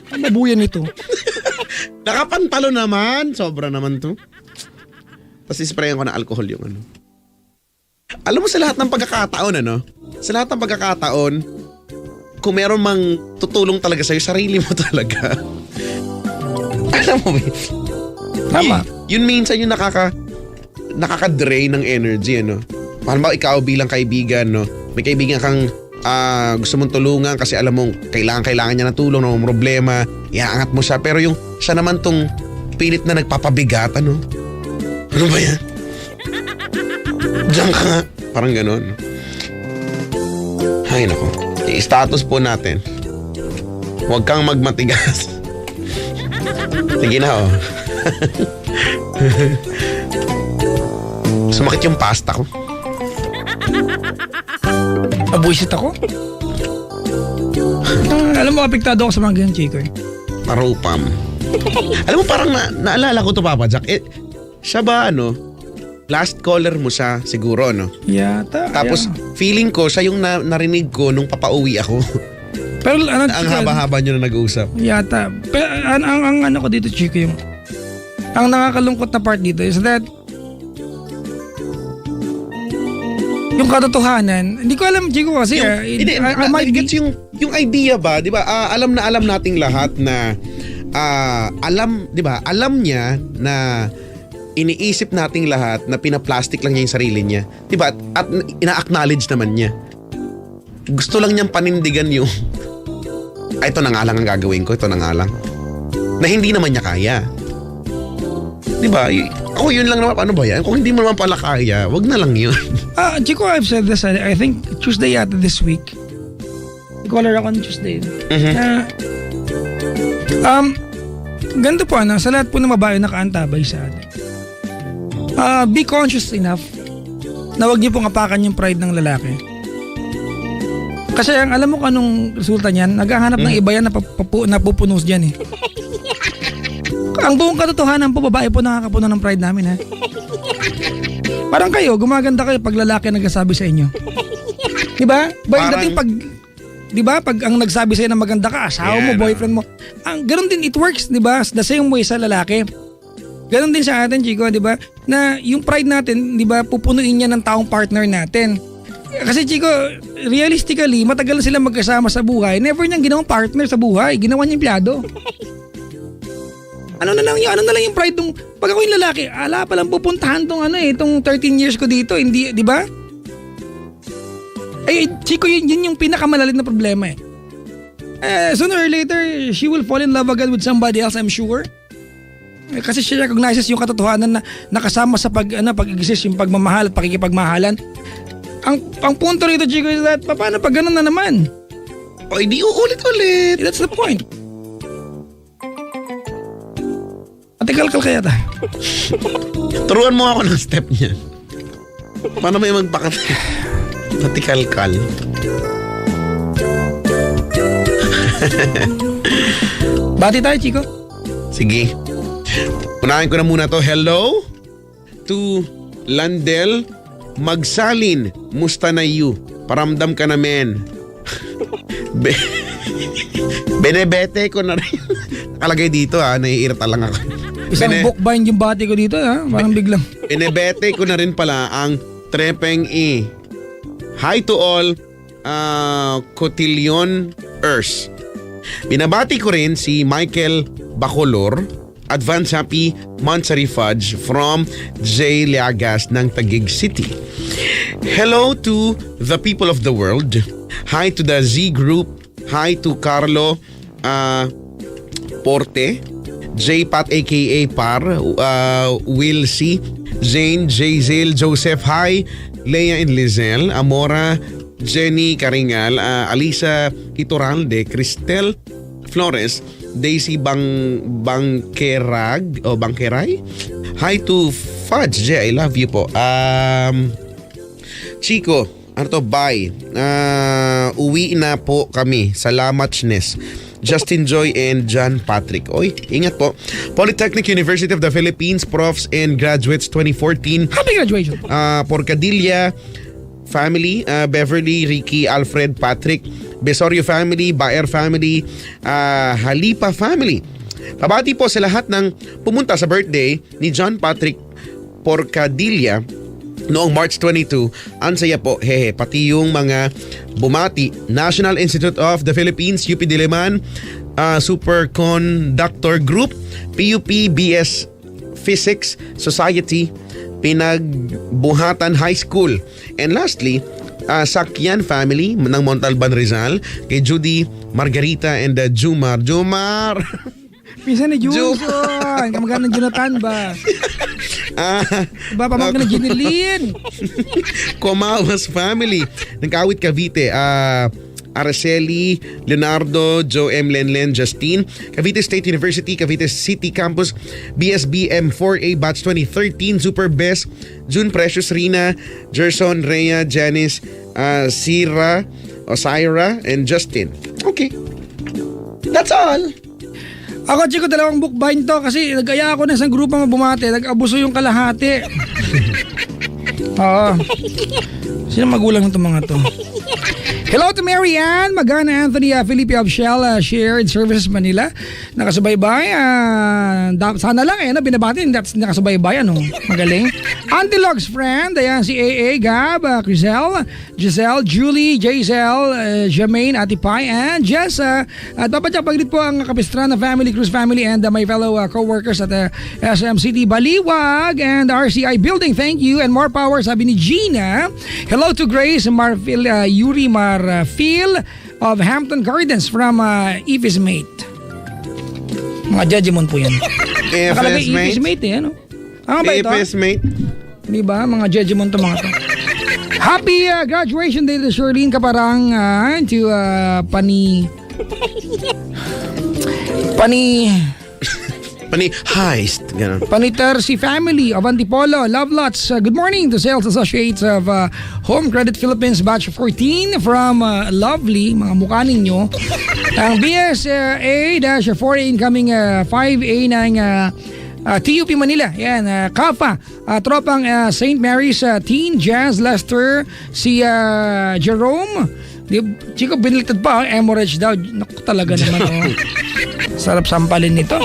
Ang mabuyan nito. Nakapantalo naman. Sobra naman to. Tapos isprayan ko na alcohol yung Alam mo sa lahat ng pagkakataon, sa lahat ng pagkakataon, kung meron mang tutulong talaga sa'yo, sarili mo talaga. Alam mo ba? Tama. Yun minsan yung nakaka-drain ng energy, Paano ba ikaw bilang kaibigan, may kaibigan kang gusto mong tulungan kasi alam mong kailangan niya ng tulong, ng problema, iaangat mo siya. Pero yung siya naman tong pilit na nagpapabigat, ano? Ano ba yan? Diyan ka nga. Parang ganon. Ay nako. I-status po natin. Huwag kang magmatigas. Sige na oh. Sumakit yung pasta ko. Abuisit ako. Alam mo, apektado ako sa mga ganyan, Chico. Parupam. Alam mo, parang naalala ko to, Papa Jack. Siya ba, last caller mo siya siguro, no? Yata. Tapos, feeling ko, siya yung narinig ko nung papauwi ako. Pero ano, Ang haba-haba nyo na nag-uusap. Yata. Pero ang ano ko dito, Chico, yung ang nakakalungkot na part dito is that yung katotohanan, hindi ko alam, Chico, kasi gets yung idea ba, di ba? Alam nating lahat na di ba? Alam niya na iniisip nating lahat na pinaplastic lang niya yung sarili niya. Di ba? At ina-acknowledge naman niya. Gusto lang niyang panindigan yung ito na nga lang ang gagawin ko, ito na nga lang. Na hindi naman niya kaya. Di ba? Ako yun lang naman, paano ba yan? Kung hindi mo naman pala kaya, wag na lang yun. Chico, I've said this, I think Tuesday yata this week. Caller ako on Tuesday. Ganito po, sa lahat po ng babae nakaantabay sa atin. Be conscious enough na wag niyo pong apakan yung pride ng lalaki. Kasi ang alam mo kung anong resulta niyan, naghahanap ng iba yan na pupunos dyan eh. Ang buong katotohanan po, babae po nakakapuno ng pride namin ha. Parang kayo, gumaganda kayo pag lalaki nagsasabi sa inyo. Diba? Dating pag, diba? Pag ang nagsabi sa'yo na maganda ka, asawa mo, boyfriend mo. Ganon din, it works, diba? The same way sa lalaki. Ganon din sa atin, Chico, diba? Na yung pride natin, diba, pupunuin niya ng taong partner natin. Kasi Chico, realistically, matagal na sila magkasama sa buhay. Never niyang ginawang partner sa buhay. Ginawa niya empleyado. Ano na lang yung pride nung pag ako yung lalaki, palang pupuntahan tong itong 13 years ko dito, hindi, di ba? Chico, yun yung pinakamalalim na problema eh. Sooner or later, she will fall in love again with somebody else, I'm sure. Kasi she recognizes yung katotohanan na nakasama sa pag-exist, yung pagmamahal at pakikipagmahalan. Ang punto rito, Chico, is that paano pag ganun na naman? Di uulit-ulit. That's the point. Atikalkal kaya tayo. Turuan mo ako ng step niya. Paano may Atikalkal. Bati tayo, Chico. Sige. Unahin ko na muna to. Hello to Landel Magsalin. Musta na you? Paramdam ka namin. Benebete ko na rin. Nakalagay dito naiirita lang ako. Isang bookbind yung bati ko dito parang biglang. Benebete ko na rin pala ang Trepeng E. Hi to all Cotillion Earth. Binabati ko rin si Michael Bacolor. Advance Happy Mansari Fudge from J. Liagas ng Taguig City. Hello to the people of the world. Hi to the Z Group. Hi to Carlo Porte. J-Pat aka Par. Will C. Jane, Jazil, Joseph. Hi. Leia and Lizelle. Amora. Jenny Karingal. Alisa Ituralde. Cristel Flores. Daisy Bangkerag o Bangkeray. Hi to Fudge J, I love you po. Chico, bye. Uwi na po kami. Salamat, Nes. Justin Joy and John Patrick. Oy, ingat po. Polytechnic University of the Philippines, Profs and Graduates 2014. Happy graduation. Porcadilla family, Beverly, Ricky, Alfred, Patrick, Besorio family, Baer family, Halipa family. Pabati po sa lahat ng pumunta sa birthday ni John Patrick Porcadilla noong March 22. Ang saya po, pati yung mga bumati. National Institute of the Philippines, UP Diliman, Superconductor Group, PUP, BS Physics Society, Pinagbuhatan High School. And lastly, Sakyan family ng Montalban, Rizal. Kay Judy, Margarita, and Jumar. Jumar! Pinsan ni Junson. Kamagana ng Jonathan ba? Ba, pamagana ng Ginilin. Comawas family ng Kawit, Cavite. Araceli, Leonardo, Joe M. Lenlen, Justine, Cavite State University, Cavite City Campus, BSBM 4A Batch 2013, Super Best, June Precious, Rina, Gerson, Rhea, Janice, Sira, Osira, and Justin. Okay. That's all. Ako, Chico, dalawang bookbind to kasi nag-aya ako ng isang grupo mga bumate. Nag-abuso yung kalahati. Oo. Sino magulang ng mga to? Hello to Marianne, Magana Anthony, Felipe Abshel, Shared Services Manila. Nakasubaybay. Sana lang binabati, that's nakasubaybay. Magaling. Auntie Logs friend, ayan si AA, Gab, Crisel, Giselle, Julie, Jaisel, Jermaine, Ate Pai, and Jessa. At papachapaglit po ang Capistrana family, Cruz family, and my fellow co-workers at SMCT Baliwag and RCI Building. Thank you and more power, sabi ni Gina. Hello to Grace, Marfil, Yuri Marfil of Hampton Gardens from Ifis Mate. Mga judgment po yan. Nakalagay Ifis Mate ano? Ba ito? Ifis Mate. Di ba? Mga judgment to mga to. Happy graduation day to Sherlyn Kaparang to Pani heist. Ganun. Panitersi family of Antipolo. Love lots. Good morning to Sales Associates of Home Credit Philippines Batch 14 from lovely, mga mukha ninyo. Ang BSA-4A incoming 5A ng TUP Manila. Yan, Kafa. Tropang St. Mary's Teen Jazz Lester. Si Jerome. Chico, biniliktad pa. Emorage daw. Naku, talaga naman. Sarap sampalin nito.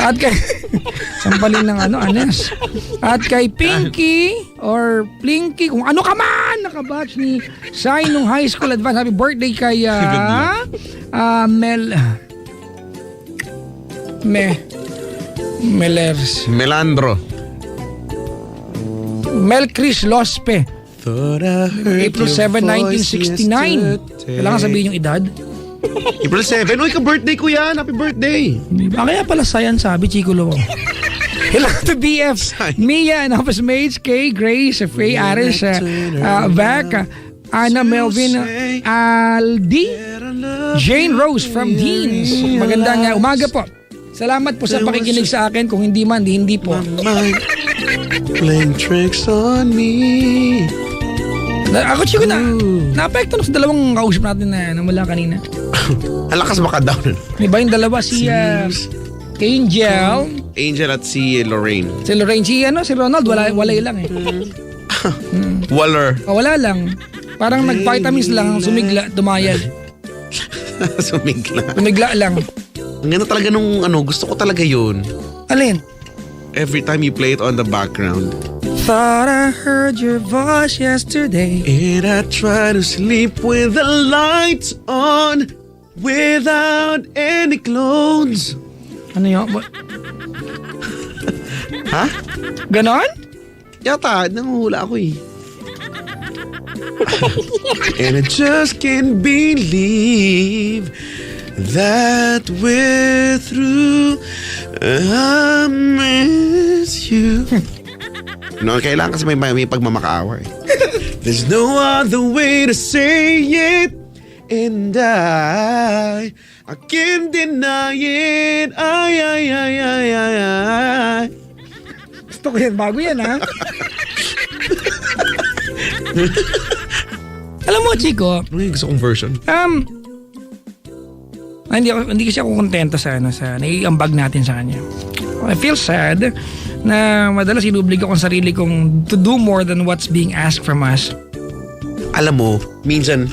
At kay sampalin ng Anes. At kay Pinky or Plinky, kung ano ka man, nakabatch ni Sai nung high school advance. Happy birthday kay Melandro. Mel Chris Lospe. April 7, 1969. Kailangan sabihin yung edad. April 7. Uy, ka-birthday ko yan. Happy birthday. Kaya pala sayan sabi, Chico Lo. Hello to BF, Mia and office mates, Kay, Grace, Faye, Aris, Vac, Anna, Melvin, Aldi, Jane Rose from Deans. Magandang umaga po. Salamat po sa pakikinig sa akin. Kung hindi man, hindi po. Playing tricks on me. Ako, Chico, na-apekto na sa dalawang kausap natin na mula kanina. Ang lakas maka-down. Diba yung dalawa si Angel at si Lorraine. Si Lorraine, si Ronald, walay lang eh. Waller. Wala lang. Parang nag-vitamins lang, sumigla, dumayal. Sumigla lang. Ang ganda talaga nung gusto ko talaga yun. Alin? Every time you play it on the background. Thought I heard your voice yesterday. And I try to sleep with the lights on, without any clothes. Ano yun? Ha? Ganon? Yata, nanguhula ako eh. And I just can't believe that we're through. I miss you. No, kailangan kasi may pagmamakaawa eh. There's no other way to say it. And I can't deny it. Ay. Gusto ko yan, bago yan ha. Alam mo, Chico. Ano yung gusto kong version? Hindi kasi ako kontento sa naiambag natin sa kanya. I feel sad na madalas inublig ako ang sarili kong to do more than what's being asked from us. Alam mo, minsan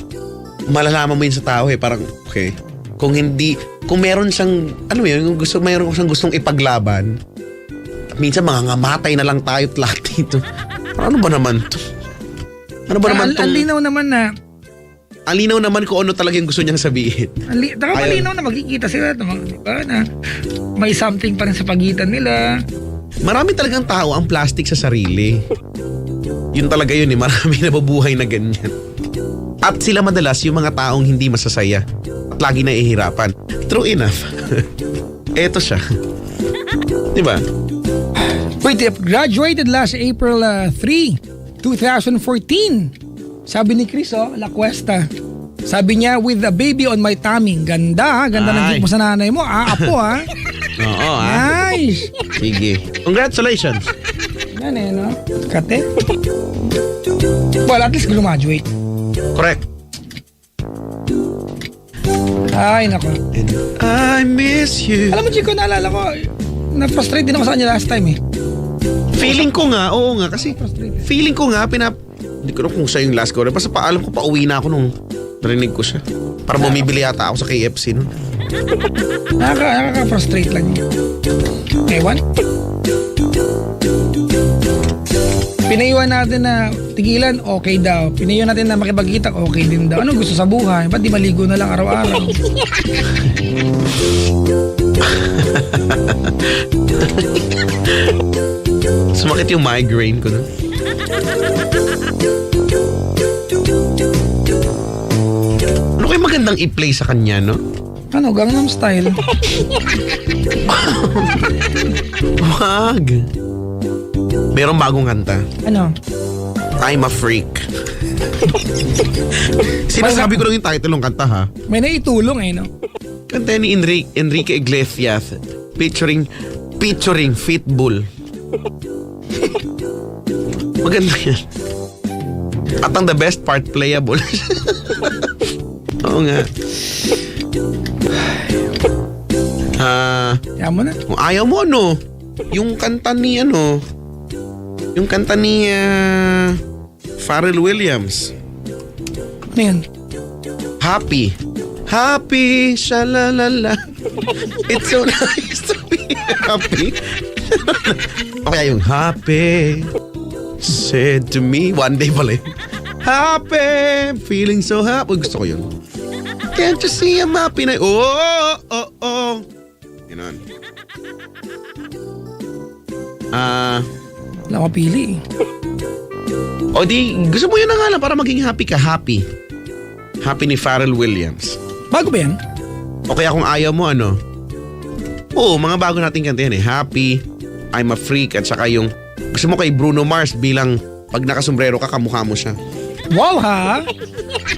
malalaman mo yun sa tao eh, parang okay. Kung meron siyang, mayroon siyang gustong ipaglaban, minsan mangangamatay na lang tayo lahat dito. Ano ba naman to? Ano ba naman tong... Alinaw naman na... Alinaw naman kung ano talaga yung gusto niyang sabihin. Malinaw na magkikita sila. Diba, na may something pa rin sa pagitan nila. Marami talagang tao ang plastic sa sarili. Yun talaga yun eh. Marami nababuhay na ganyan. At sila madalas yung mga taong hindi masasaya at lagi nahihirapan. True enough. Eto siya. Diba? Wait, graduated last April 3, 2014. Sabi ni Chris, La Cuesta. Sabi niya, with a baby on my tummy. Ganda, ganda ng Ay. gift mo sa nanay mo. Apo Oo, Nice. Sige. Congratulations. Yan no? Kate. Well, at least graduate. Correct. Ay, nako. And I miss you. Alam mo, Chico, naalala ko, na-frustrate din ako sa kanya last time eh. Feeling ko nga, oo nga, kasi Frustrated. feeling ko nga, hindi ko alam kung siya yung last ko. Basta alam ko, pauwi na ako nung narinig ko siya. Para bumibili yata ako sa KFC nun. Nakaka-frustrate lang yun. Ewan. Pinayuan natin na tigilan, okay daw. Pinayuan natin na makipagkita, okay din daw. Ano gusto sa buhay? Ba't di maligo na lang araw-araw? Sumakit yung migraine ko nun. Ano kayo magandang i-play sa kanya, no? Ano, Gangnam Style? Wag. Merong bagong kanta. Ano? I'm a freak. Sinasabi ko lang yung title ng kanta, ha? May naitulong no? Kanta ni Enrique Iglesias featuring Pitbull. Maganda yan. At ang the best part, playable. Oo nga. Kaya mo na. Kung ayaw mo, yung kanta ni Pharrell Williams. Ano yun? Happy, shalalala. It's so nice to be happy. Okay, yung happy said to me one day pala. Happy, feeling so happy. Uy, gusto ko yun. Can't you see I'm happy na? Oh. Ganon. Wala ko pili O di, gusto mo yun na nga lang para maging happy ka. Happy ni Pharrell Williams. Bago ba yan? O kaya kung ayaw mo, Oo, mga bago nating kanta yan eh. Happy, I'm a freak, at saka yung gusto mo kay Bruno Mars bilang pag nakasombrero ka, kamukha mo siya. Wow ha?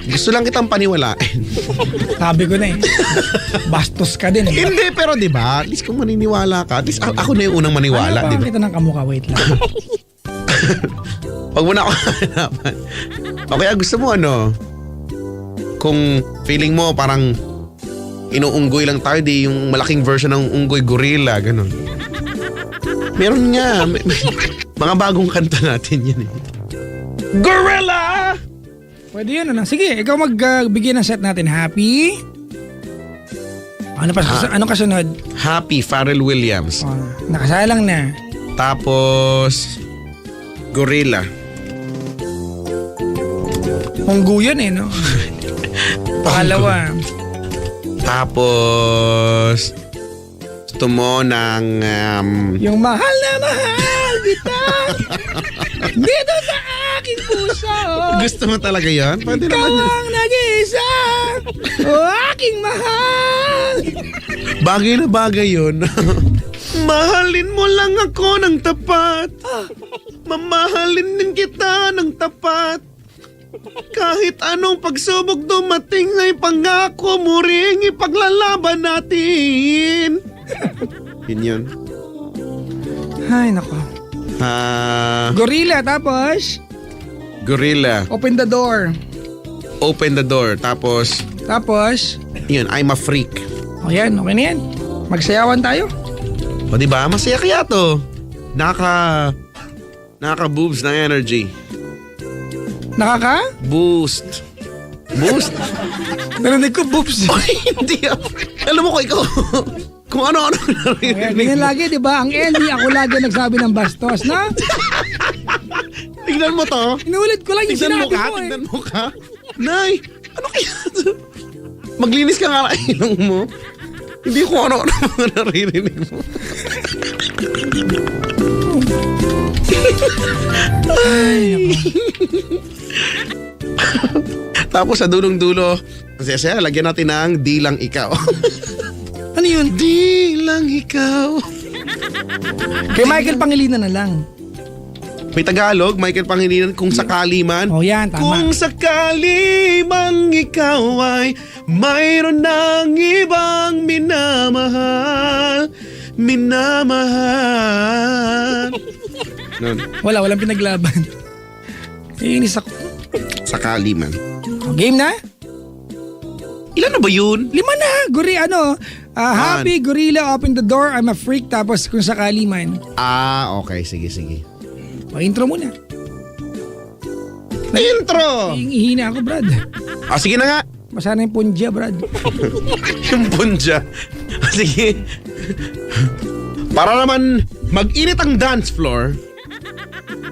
Gusto lang kitang paniwalain. Sabi ko na Bastos ka din Hindi, pero di ba? At least kung maniniwala ka, at least ako na yung unang maniwala, Ano di ba ba? kita ng kamukha? Wait lang. Pag mo na ako hanapan. O kaya gusto mo kung feeling mo parang inuunggoy lang tayo, di yung malaking version ng unggoy gorilla, ganun. Meron nga. Mga bagong kanta natin yan eh. Gorilla! Pwede yun Sige, ikaw magbigay ng set natin. Happy? Ano pa? Anong kasunod? Happy, Pharrell Williams. Nakasalang na. Tapos, gorilla. Unggo yun no? Pangalawa. Tapos, gusto mo ng Yung mahal na mahal kita dito sa aking puso. gusto mo talaga yan? Pwede Ikaw naman yan. ang nag-iisa, aking mahal. Bagay na bagay yun. Mahalin mo lang ako ng tapat. Mamahalin din kita ng tapat. Kahit anong pagsubok dumating ay pangako mo ring ipaglalaban natin. Yun. Ay, nako. Gorilla, tapos Gorilla. open the door. Open the door. Tapos, Tapos, yun, I'm a freak. o yan, okay na yan. Magsayawan tayo. O diba? Masaya kaya to. Nakaka-boobs ng energy. Boost. Narinig ko, boobs. Hindi. Alam mo ko ikaw. Kung ano-ano Kaya narinig ganyan mo. lagi, di ba? Ang Ellie, ako lagi nagsabi ng bastos, na? Tignan mo to. Inulit ko lang yung Tignan mo sinabi ka. ko Tignan mo ka. Nay, ano kaya to? Maglinis ka nga ng ilong mo. Hindi ko ano-ano mga naririnig mo. Tapos sa dulong-dulo, saya lagyan natin ng di lang ikaw. Ano yun? Di lang ikaw. Kay Michael Pangilinan na lang. May Tagalog, Michael Pangilinan, kung sakali man. Oh, yan, tama. Kung sakali mang ikaw ay mayroon ng ibang minamahal. Nun, Walang pinaglaban. Iinis ako. sakali man. Oh, game na? Ilan na ba yun? 5 na. Happy, gorilla, open the door, I'm a freak, tapos kung sakali man. Okay. Sige. O, intro muna. Intro! Ihina ako, Brad. Sige na nga. Basa na yung punja, Brad. Yung punja. Sige. Para naman mag-init ang dance floor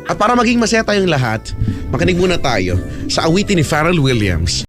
at para maging masaya tayong lahat, makinig muna tayo sa awitin ni Pharrell Williams.